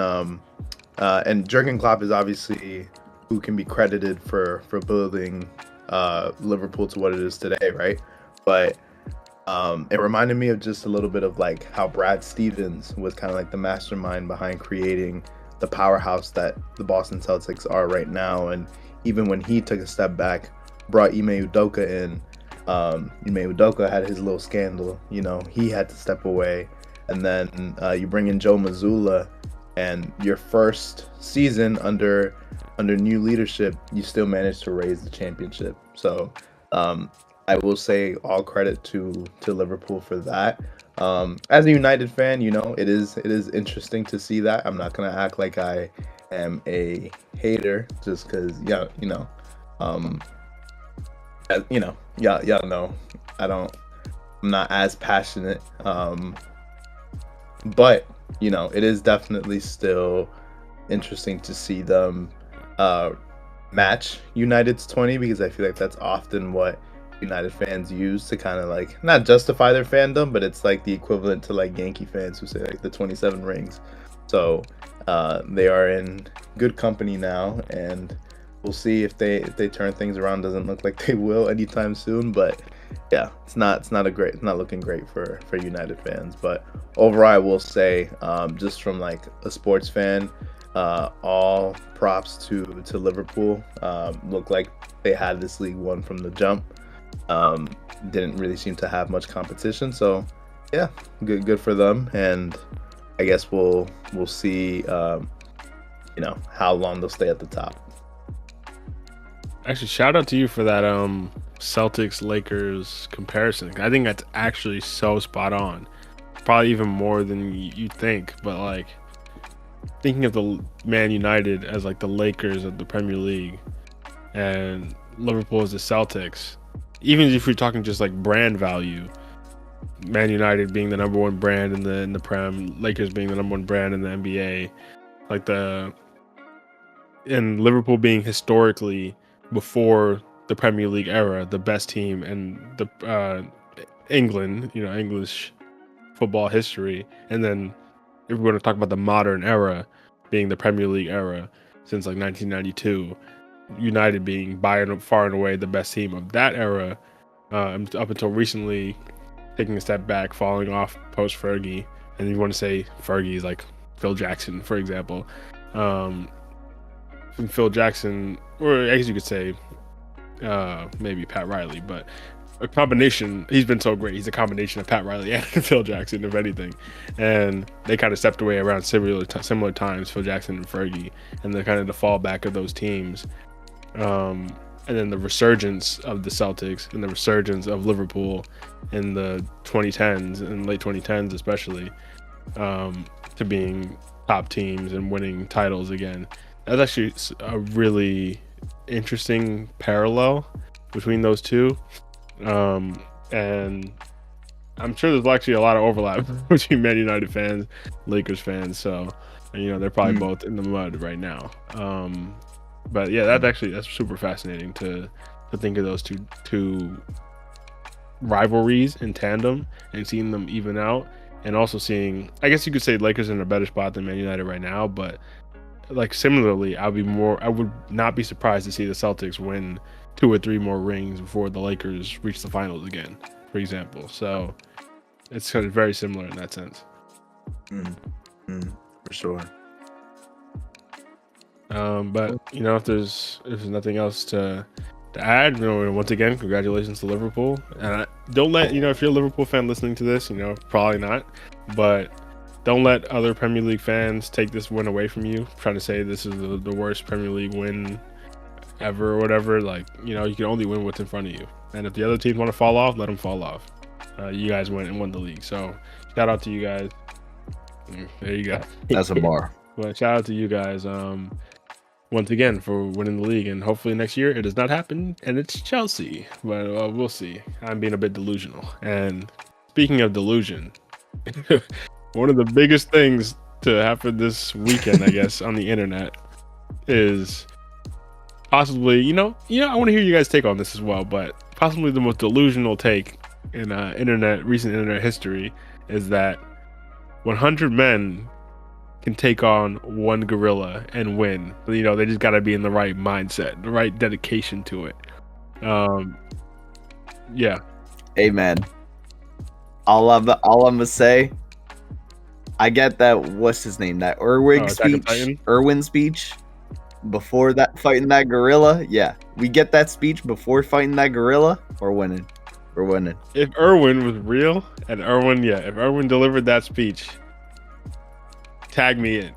and Jurgen Klopp is obviously who can be credited for building Liverpool to what it is today, right? But it reminded me of just a little bit of how Brad Stevens was kind of the mastermind behind creating the powerhouse that the Boston Celtics are right now. And even when he took a step back, brought Ime Udoka in, Ime Udoka had his little scandal, he had to step away. And then you bring in Joe Mazzulla, and your first season under new leadership, you still managed to raise the championship. So I will say all credit to Liverpool for that. As a United fan, it is interesting to see that. I'm not gonna act like I am a hater just because y'all know I'm not as passionate. But it is definitely still interesting to see them match United's 20, because I feel like that's often what United fans use to kind of like not justify their fandom, but it's like the equivalent to like Yankee fans who say like the 27 rings. So they are in good company now, and we'll see if they turn things around. Doesn't look like they will anytime soon, but yeah, it's not looking great for United fans. But overall, I will say, just from like a sports fan, all props to Liverpool. Looked like they had this league won from the jump. Didn't really seem to have much competition, so yeah, good for them. And I guess we'll see, how long they'll stay at the top. Actually, shout out to you for that Celtics Lakers comparison. I think that's actually so spot on. Probably even more than you think. But like thinking of the Man United as like the Lakers of the Premier League, and Liverpool as the Celtics. Even if you're talking just like brand value, Man United being the number one brand in the Prem, Lakers being the number one brand in the NBA, and Liverpool being historically before the Premier League era, the best team in the England, English football history, and then if we're going to talk about the modern era, being the Premier League era since like 1992, United being by and far and away the best team of that era, up until recently, taking a step back, falling off post Fergie, and you want to say Fergie's like Phil Jackson, for example. And Phil Jackson, or I guess you could say maybe Pat Riley, but a combination. He's been so great. He's a combination of Pat Riley and Phil Jackson, if anything. And they kind of stepped away around similar times, Phil Jackson and Fergie, and the kind of the fallback of those teams. And then the resurgence of the Celtics and the resurgence of Liverpool in the 2010s and late 2010s, especially, to being top teams and winning titles again. That's actually a really interesting parallel between those two. And I'm sure there's actually a lot of overlap between Man United fans, Lakers fans. So, they're probably both in the mud right now. But yeah, that's super fascinating to think of those two rivalries in tandem and seeing them even out, and also seeing, I guess you could say Lakers are in a better spot than Man United right now, but like similarly, I would not be surprised to see the Celtics win 2 or 3 more rings before the Lakers reach the finals again, for example. So it's kind of very similar in that sense. For sure. But if there's nothing else to add, once again, congratulations to Liverpool. And don't let if you're a Liverpool fan listening to this, probably not, but don't let other Premier League fans take this win away from you, trying to say this is the worst Premier League win ever or whatever. Like, you can only win what's in front of you, and if the other teams want to fall off, let them fall off. You guys went and won the league, so shout out to you guys. There you go. That's a bar. But shout out to you guys once again for winning the league, and hopefully next year it does not happen and it's Chelsea, but we'll see. I'm being a bit delusional. And speaking of delusion, one of the biggest things to happen this weekend, I guess, on the internet is possibly, I want to hear you guys' take on this as well, but possibly the most delusional take in recent internet history is that 100 men can take on one gorilla and win. They just got to be in the right mindset, the right dedication to it. Yeah. Amen. All I'm gonna say, I get that. What's his name? That Irwin speech before that fighting that gorilla. Yeah, we get that speech before fighting that gorilla. We're winning. If Irwin was real, and if Irwin delivered that speech, tag me in.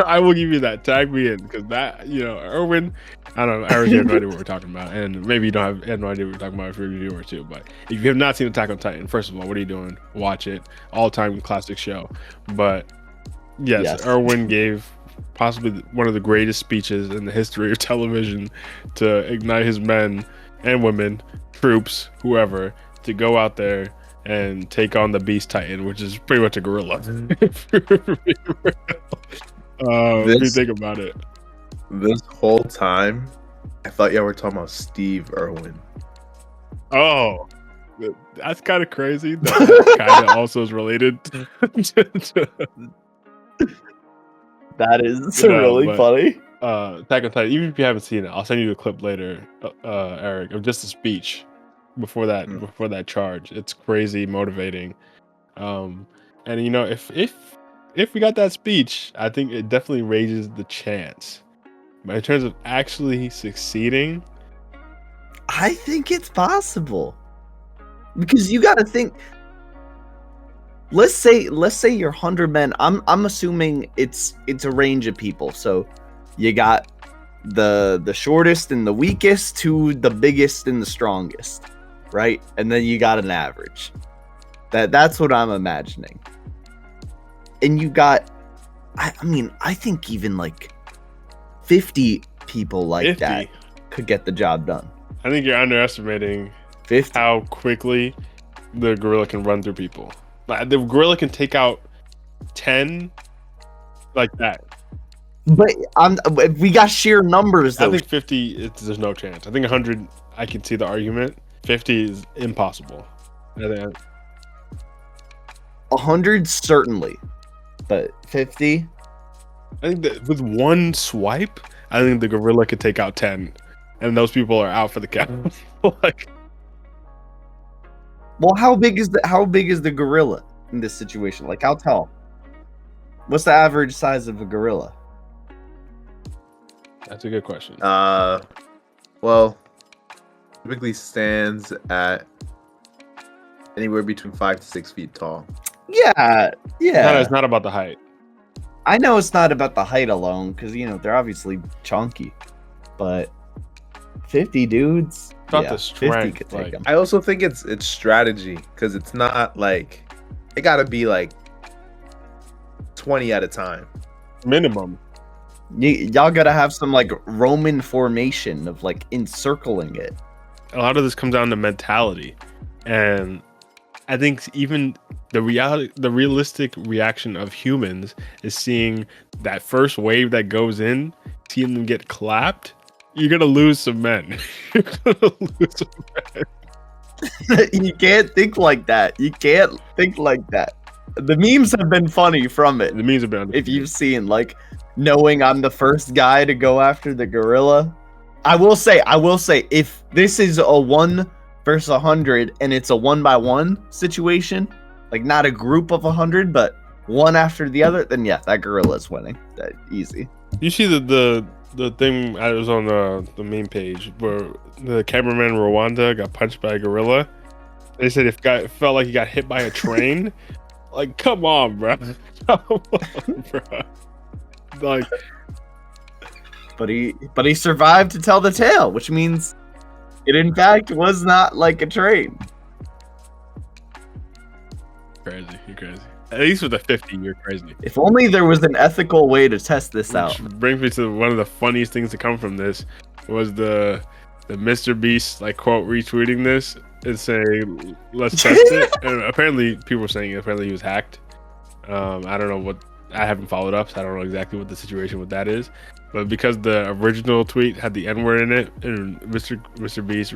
I will give you that. Tag me in, because that, Irwin, I don't know. I already have no idea what we're talking about, and maybe you don't have no idea what we're talking about if you're a viewer too. But if you have not seen Attack on Titan, first of all, what are you doing? Watch it. All-time classic show. But yes, Irwin gave possibly one of the greatest speeches in the history of television to ignite his men and women, troops, whoever, to go out there and take on the Beast Titan, which is pretty much a gorilla. If you think about it. This whole time, I thought y'all were talking about Steve Irwin. Oh, that's kind of crazy. That kind of also is related. That is really funny. Attack on Titan. Even if you haven't seen it, I'll send you the clip later, Eric, of just a speech before that charge. It's crazy motivating. And you know, if we got that speech, I think it definitely raises the chance. But in terms of actually succeeding, I think it's possible. Because you got to think. Let's say you're 100 men. I'm assuming it's a range of people. So you got the shortest and the weakest to the biggest and the strongest, right? And then you got an average. That's what I'm imagining. And you got, I mean, I think even like 50 people like that could get the job done. I think you're underestimating 50. How quickly the gorilla can run through people. Like, the gorilla can take out 10 like that. But we got sheer numbers, though. I think 50, there's no chance. I think 100, I can see the argument. 50 is impossible. 100, certainly. But 50? I think that with one swipe, I think the gorilla could take out 10. And those people are out for the count. Like, well, how big is the gorilla in this situation? Like, how tall? What's the average size of a gorilla? That's a good question. Well, typically stands at anywhere between 5 to 6 feet tall. Yeah. It's not about the height. I know it's not about the height alone, because they're obviously chunky, but 50 dudes. It's not the strength. 50 could take them. I also think it's strategy, because it's not like it gotta be like 20 at a time minimum. Y'all gotta have some like Roman formation of like encircling it. A lot of this comes down to mentality, and I think even the realistic reaction of humans is seeing that first wave that goes in, seeing them get clapped. You're gonna lose some men. You're gonna lose some men. You can't think like that. The memes have been funny from it. The memes have been. If you've seen, like, knowing I'm the first guy to go after the gorilla. I will say, if this is a 1 versus 100 and it's a 1-by-1 situation, like not a group of 100, but one after the other, then yeah, that gorilla's winning. That easy. You see the thing I was on the main page where the cameraman in Rwanda got punched by a gorilla. They said it felt like he got hit by a train. Like, come on, bro. Come on, bro. Like, but he survived to tell the tale, which means it in fact was not like a train. Crazy, you're crazy. At least with a 50, you're crazy. If only there was an ethical way to test this out. Which brings me to one of the funniest things to come from this was the Mr. Beast like quote retweeting this and saying, "Let's test it." And apparently, people were saying apparently he was hacked. I don't know what. I haven't followed up, so I don't know exactly what the situation with that is. But because the original tweet had the N-word in it, and Mr. Beast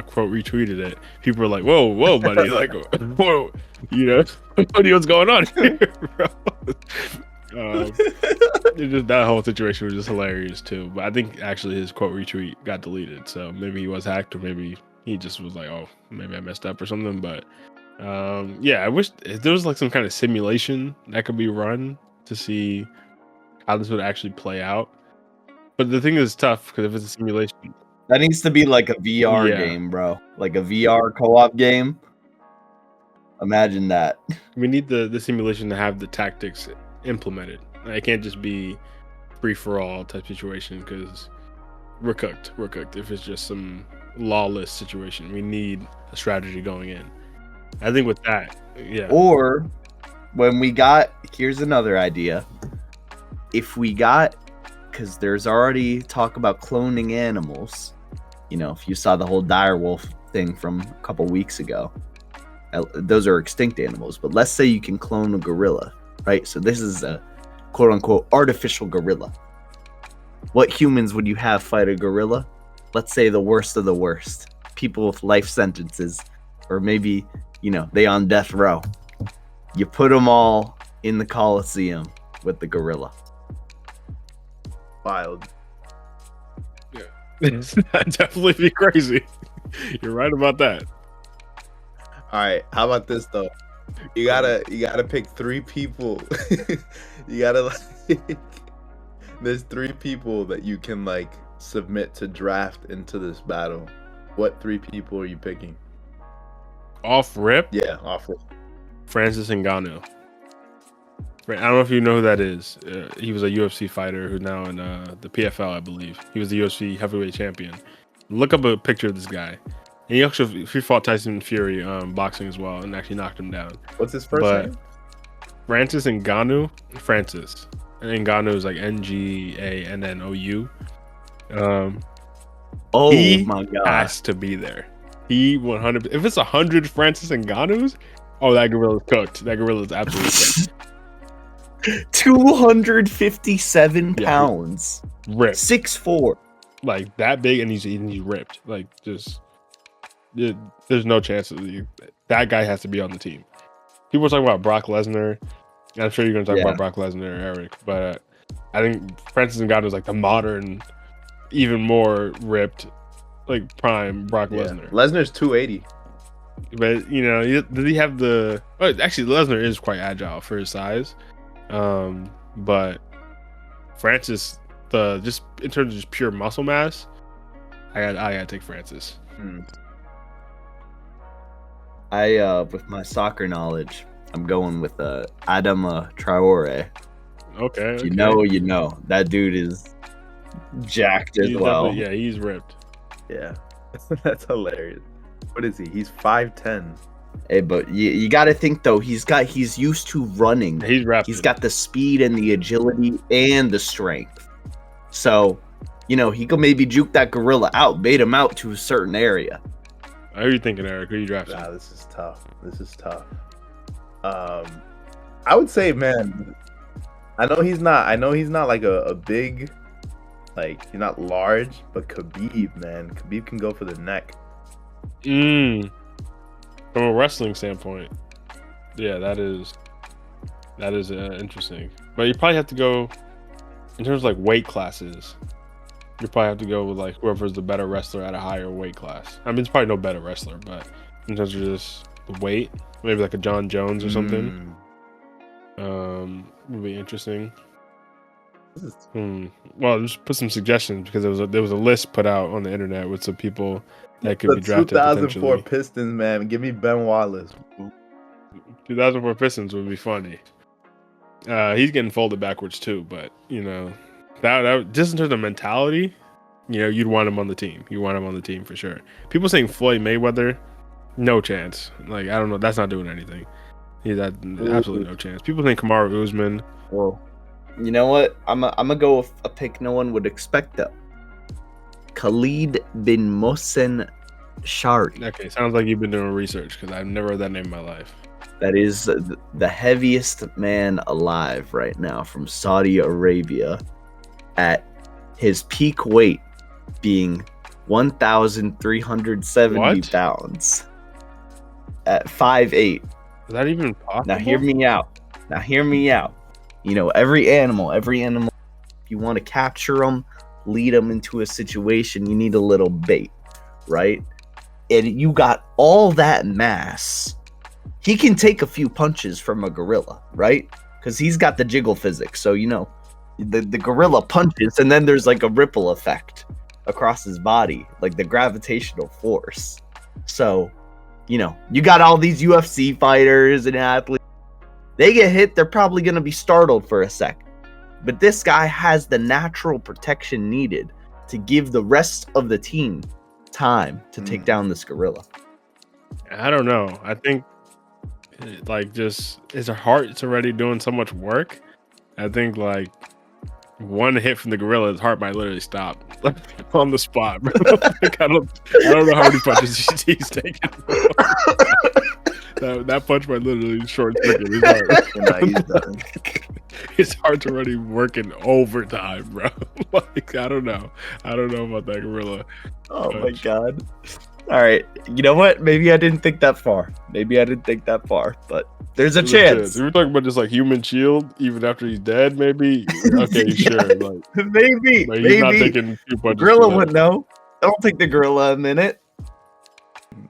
quote retweeted it, people were like, "Whoa, buddy!" Like, whoa, what's going on here, bro? That whole situation was just hilarious too. But I think actually his quote retweet got deleted, so maybe he was hacked, or maybe he just was like, "Oh, maybe I messed up or something." But yeah, I wish there was like some kind of simulation that could be run to see how this would actually play out. But the thing is tough because if it's a simulation, that needs to be like a VR game, bro. Like a VR co-op game. Imagine that. We need the simulation to have the tactics implemented. It can't just be free for all type situation because we're cooked. We're cooked if it's just some lawless situation. We need a strategy going in. I think with that, yeah. Or here's another idea. If we got, because there's already talk about cloning animals. If you saw the whole direwolf thing from a couple weeks ago, those are extinct animals. But let's say you can clone a gorilla, right? So this is a quote unquote artificial gorilla. What humans would you have fight a gorilla? let's say the worst of the worst, people with life sentences, or maybe, they on death row. You put them all in the Coliseum with the gorilla. Wild. Yeah. That'd definitely be crazy. You're right about that. All right, how about this though? You gotta pick 3 people. You gotta there's 3 people that you can submit to draft into this battle. What 3 people are you picking? Off rip? Yeah, off rip. Francis Ngannou. I don't know if you know who that is. He was a UFC fighter who's now in the PFL, I believe. He was the UFC heavyweight champion. Look up a picture of this guy. And he fought Tyson Fury boxing as well and actually knocked him down. What's his first name? Francis Ngannou. Francis. And Ngannou is like Ngannou. He my God. has to be there. He 100. If it's 100 Francis Ngannous, that gorilla's cooked. That gorilla's absolutely cooked. 257 pounds. Ripped. 6'4". Like that big, and he's ripped. There's no chance that guy has to be on the team. People are talking about Brock Lesnar. I'm sure you're going to talk about Brock Lesnar, Eric, but I think Francis Ngannou is the modern, even more ripped, prime Brock Lesnar. Lesnar's 280. But does he have the? Well, actually, Lesnar is quite agile for his size, but Francis, just in terms of just pure muscle mass, I gotta take Francis. With my soccer knowledge, I'm going with Adama Traore. Okay. You know. That dude is jacked as well. Yeah, he's ripped. Yeah, that's hilarious. What is he? He's 5'10". Hey, but you got to think though. He's used to running. He's rapid. He's got the speed and the agility and the strength. So, he could maybe juke that gorilla out, bait him out to a certain area. How are you thinking, Eric? Who are you drafting? Nah, this is tough. I would say, man, I know he's not like a big, he's not large, but Khabib, man. Khabib can go for the neck. From a wrestling standpoint, yeah, that is interesting. But you probably have to go in terms of weight classes. You probably have to go with whoever's the better wrestler at a higher weight class. I mean, there's probably no better wrestler, but in terms of just the weight, maybe a John Jones or something. Would be interesting. Well, just put some suggestions because there was a list put out on the internet with some people that could be drafted. 2004 Pistons, man. Give me Ben Wallace. 2004 Pistons would be funny. He's getting folded backwards too, but that just in terms of mentality, you'd want him on the team. You want him on the team for sure. People saying Floyd Mayweather, no chance. I don't know. That's not doing anything. He's had absolutely no chance. People think Kamaru Usman. Well, you know what? I'm gonna go with a pick no one would expect though. Khalid bin Mohsen Shari. Okay, sounds like you've been doing research because I've never heard that name in my life. That is the heaviest man alive right now from Saudi Arabia, at his peak weight being 1,370 pounds at 5'8". Is that even possible? Now hear me out. Every animal, if you want to capture them, lead them into a situation, you need a little bait, right? And you got all that mass. He can take a few punches from a gorilla, right? Because he's got the jiggle physics. So, the gorilla punches and then there's a ripple effect across his body, the gravitational force. So, you got all these UFC fighters and athletes. They get hit, they're probably going to be startled for a second. But this guy has the natural protection needed to give the rest of the team time to take down this gorilla. I don't know. I think just his heart's already doing so much work. I think one hit from the gorilla, his heart might literally stop on the spot. I don't know how many punches he's taking. That punch might literally short circuit his heart. Nah, he's done. it's hard to run him working overtime, bro. Like I don't know about that gorilla. Oh my god. All right, you know what? Maybe I didn't think that far. But there's a chance. If we're talking about just like human shield, even after he's dead, maybe. Okay, Yeah, sure. Like maybe. but he's not taking 2 punches. Gorilla would know. Don't take the gorilla a minute.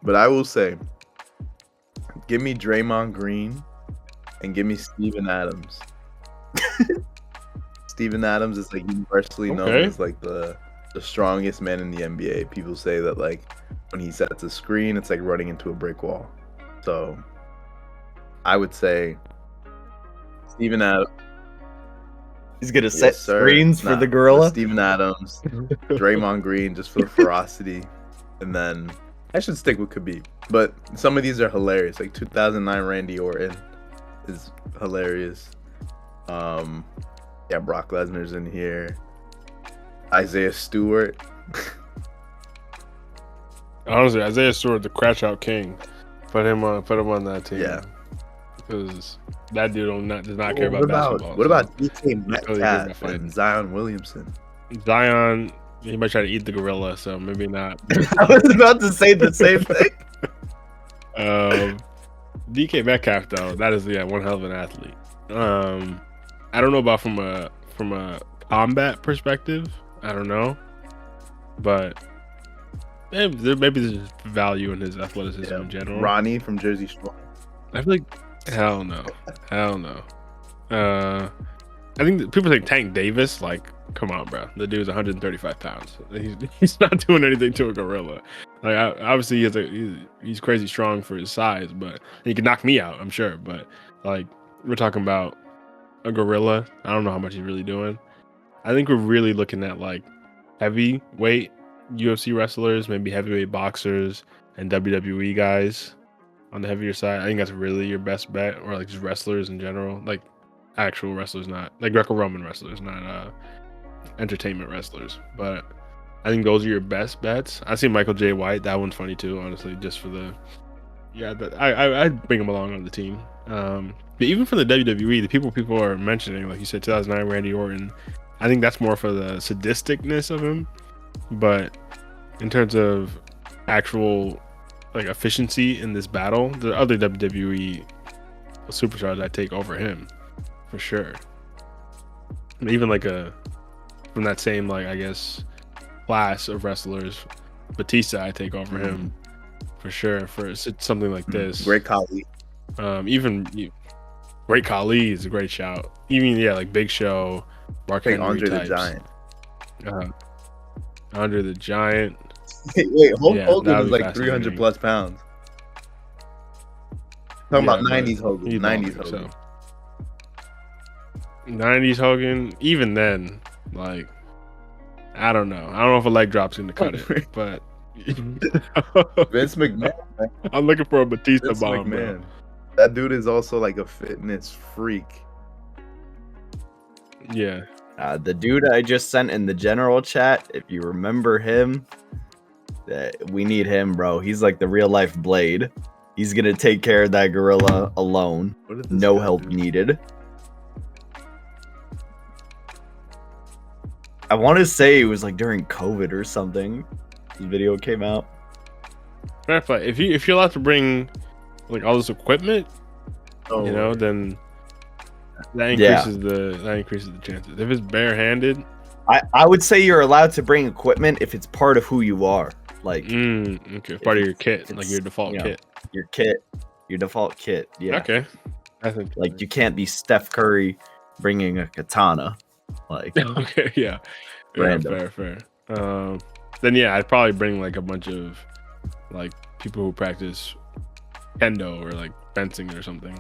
But I will say, give me Draymond Green and give me Steven Adams. Steven Adams is like universally known as like the strongest man in the NBA. People say that like when he sets a screen, it's like running into a brick wall. So I would say Steven Adams. He's gonna set screens for the gorilla. Steven Adams, Draymond Green, just for ferocity, and then I should stick with Khabib. But some of these are hilarious. Like 2009 Randy Orton is hilarious. Yeah, Brock Lesnar's in here. Isaiah Stewart. Honestly, Isaiah Stewart, the crash out king. Put him on that team. Yeah. Because that dude does not care about basketball. What about DK Metcalf and Zion Williamson? Zion, he might try to eat the gorilla, so maybe not. I was about to say the same thing. DK Metcalf, though, that is one hell of an athlete. I don't know about from a combat perspective. I don't know, but maybe there's value in his athleticism in general. Ronnie from Jersey Shore. I feel like hell no. I think people think Tank Davis. Like, come on, bro. The dude's 135 pounds. He's not doing anything to a gorilla. Like, obviously he's crazy strong for his size, but he can knock me out, I'm sure. But like, we're talking about a gorilla. I don't know how much he's really doing. I think we're really looking at like heavyweight UFC wrestlers, maybe heavyweight boxers, and WWE guys on the heavier side. I think that's really your best bet, or like just wrestlers in general, like actual wrestlers, not like Greco-Roman wrestlers, not entertainment wrestlers. But I think those are your best bets. I see Michael J. White. That one's funny too, honestly, just for the I'd bring him along on the team. But even for the WWE, the people are mentioning, like you said, 2009 Randy Orton. I think that's more for the sadisticness of him. But in terms of actual like efficiency in this battle, the other WWE superstars I take over him for sure. And even like from that same like I guess class of wrestlers, Batista I take over him for sure for something like this. Great Khali. Great Khali is a great shout. Even like Big Show, Mark Henry Andre types. The Giant. Andre the Giant. Wait, Hogan is like 300 plus pounds. Talking about 90s Hogan. 90s Hogan. 90s Hogan. Even then, like, I don't know. I don't know if a leg drop's gonna cut it, but Vince McMahon. Man. I'm looking for a Batista Vince bomb. McMahon. That dude is also like a fitness freak. Yeah. The dude I just sent in the general chat, if you remember him, we need him, bro. He's like the real life Blade. He's gonna take care of that gorilla alone. No help needed. I want to say it was like during COVID or something. This video came out. If you're allowed to bring like all this equipment, then that increases the chances. If it's barehanded, I would say you're allowed to bring equipment if it's part of who you are. Like okay, part of your kit, like your default kit. Your default kit. Yeah. Okay. I think like you can't be Steph Curry bringing a katana. Like okay, yeah. Random. Fair. Then I'd probably bring like a bunch of like people who practice kendo or like fencing or something.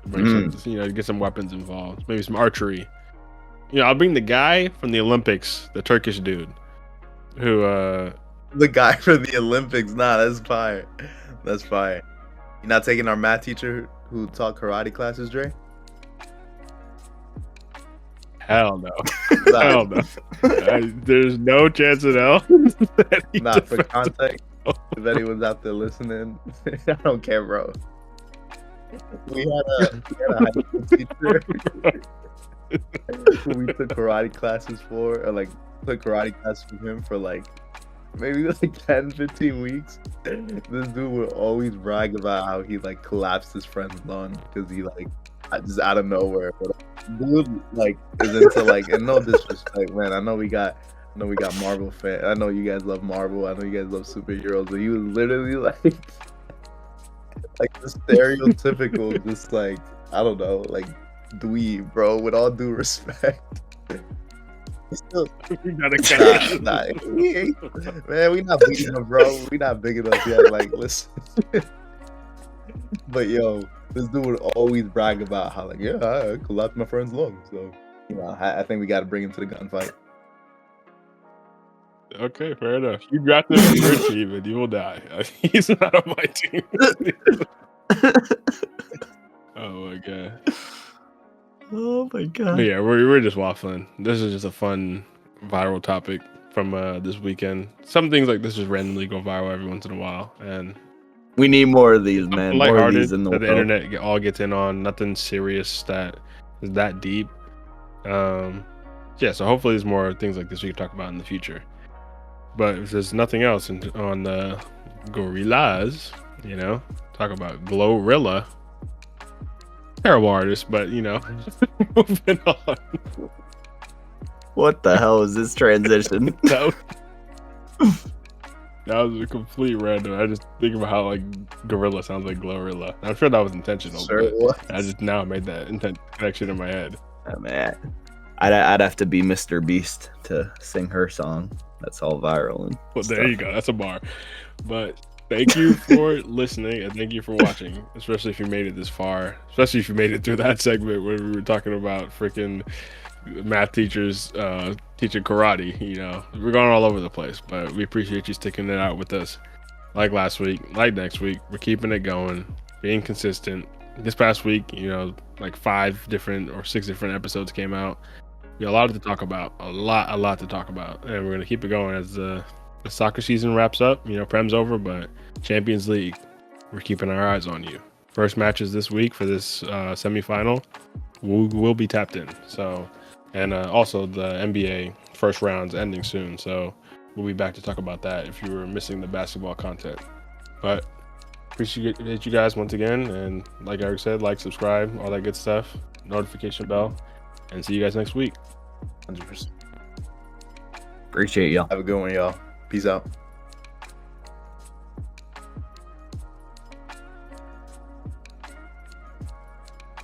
Bring some, get some weapons involved. Maybe some archery. I'll bring the guy from the Olympics, the Turkish dude, who the guy from the Olympics. Nah, that's fire. That's fire. You're not taking our math teacher who taught karate classes, Dre? Hell no. Hell no. There's no chance in hell. Nah, for context, if anyone's out there listening, I don't care, bro. We had a high school teacher who we took karate classes for, or like took karate classes with him for like maybe like 10, 15 weeks. This dude would always brag about how he like collapsed his friend's lung because he like just out of nowhere. But dude like is into like, and no disrespect, man. I know we got Marvel fan. I know you guys love Marvel. I know you guys love superheroes, but he was literally like the stereotypical, just like, I don't know, like dweeb, bro. With all due respect. Still, man, we not big enough, bro. We not big enough yet. Like, listen. But yo, this dude would always brag about how like, yeah, I collapsed my friend's lung. So, you know, I think we got to bring him to the gunfight. Okay, fair enough. You drafted him on your team, and you will die. He's not on my team. Oh my god. Oh my god. But yeah, we're just waffling. This is just a fun viral topic from this weekend. Some things like this just randomly go viral every once in a while, and we need more of these, man. More of these in the that world. the internet all gets in on. Nothing serious that is that deep. Yeah, so hopefully there's more things like this we can talk about in the future. But if there's nothing else on the Gorillaz, you know, talk about Glorilla. Terrible artist, but you know, moving on. What the hell is this transition? that was a complete random. I just think about how like gorilla sounds like Glorilla. I'm sure that was intentional. Sure it was. I just now made that connection in my head. Oh, man, I'd have to be Mr. Beast to sing her song. That's all viral. And well, stuff. there you go. That's a bar. But thank you for listening and thank you for watching, especially if you made it this far, especially if you made it through that segment where we were talking about freaking math teachers teaching karate. You know, we're going all over the place, but we appreciate you sticking it out with us. Like last week, like next week, we're keeping it going, being consistent. This past week, you know, like 5 different or 6 different episodes came out. We got a lot to talk about, a lot to talk about, and we're gonna keep it going as the soccer season wraps up. You know, Prem's over, but Champions League, we're keeping our eyes on you. First matches this week for this semifinal, we'll be tapped in. So, and also the NBA first round's ending soon, so we'll be back to talk about that if you were missing the basketball content. But appreciate you guys once again, and like Eric said, like, subscribe, all that good stuff, notification bell, and see you guys next week. 100%. Appreciate y'all. Have a good one, y'all. Peace out.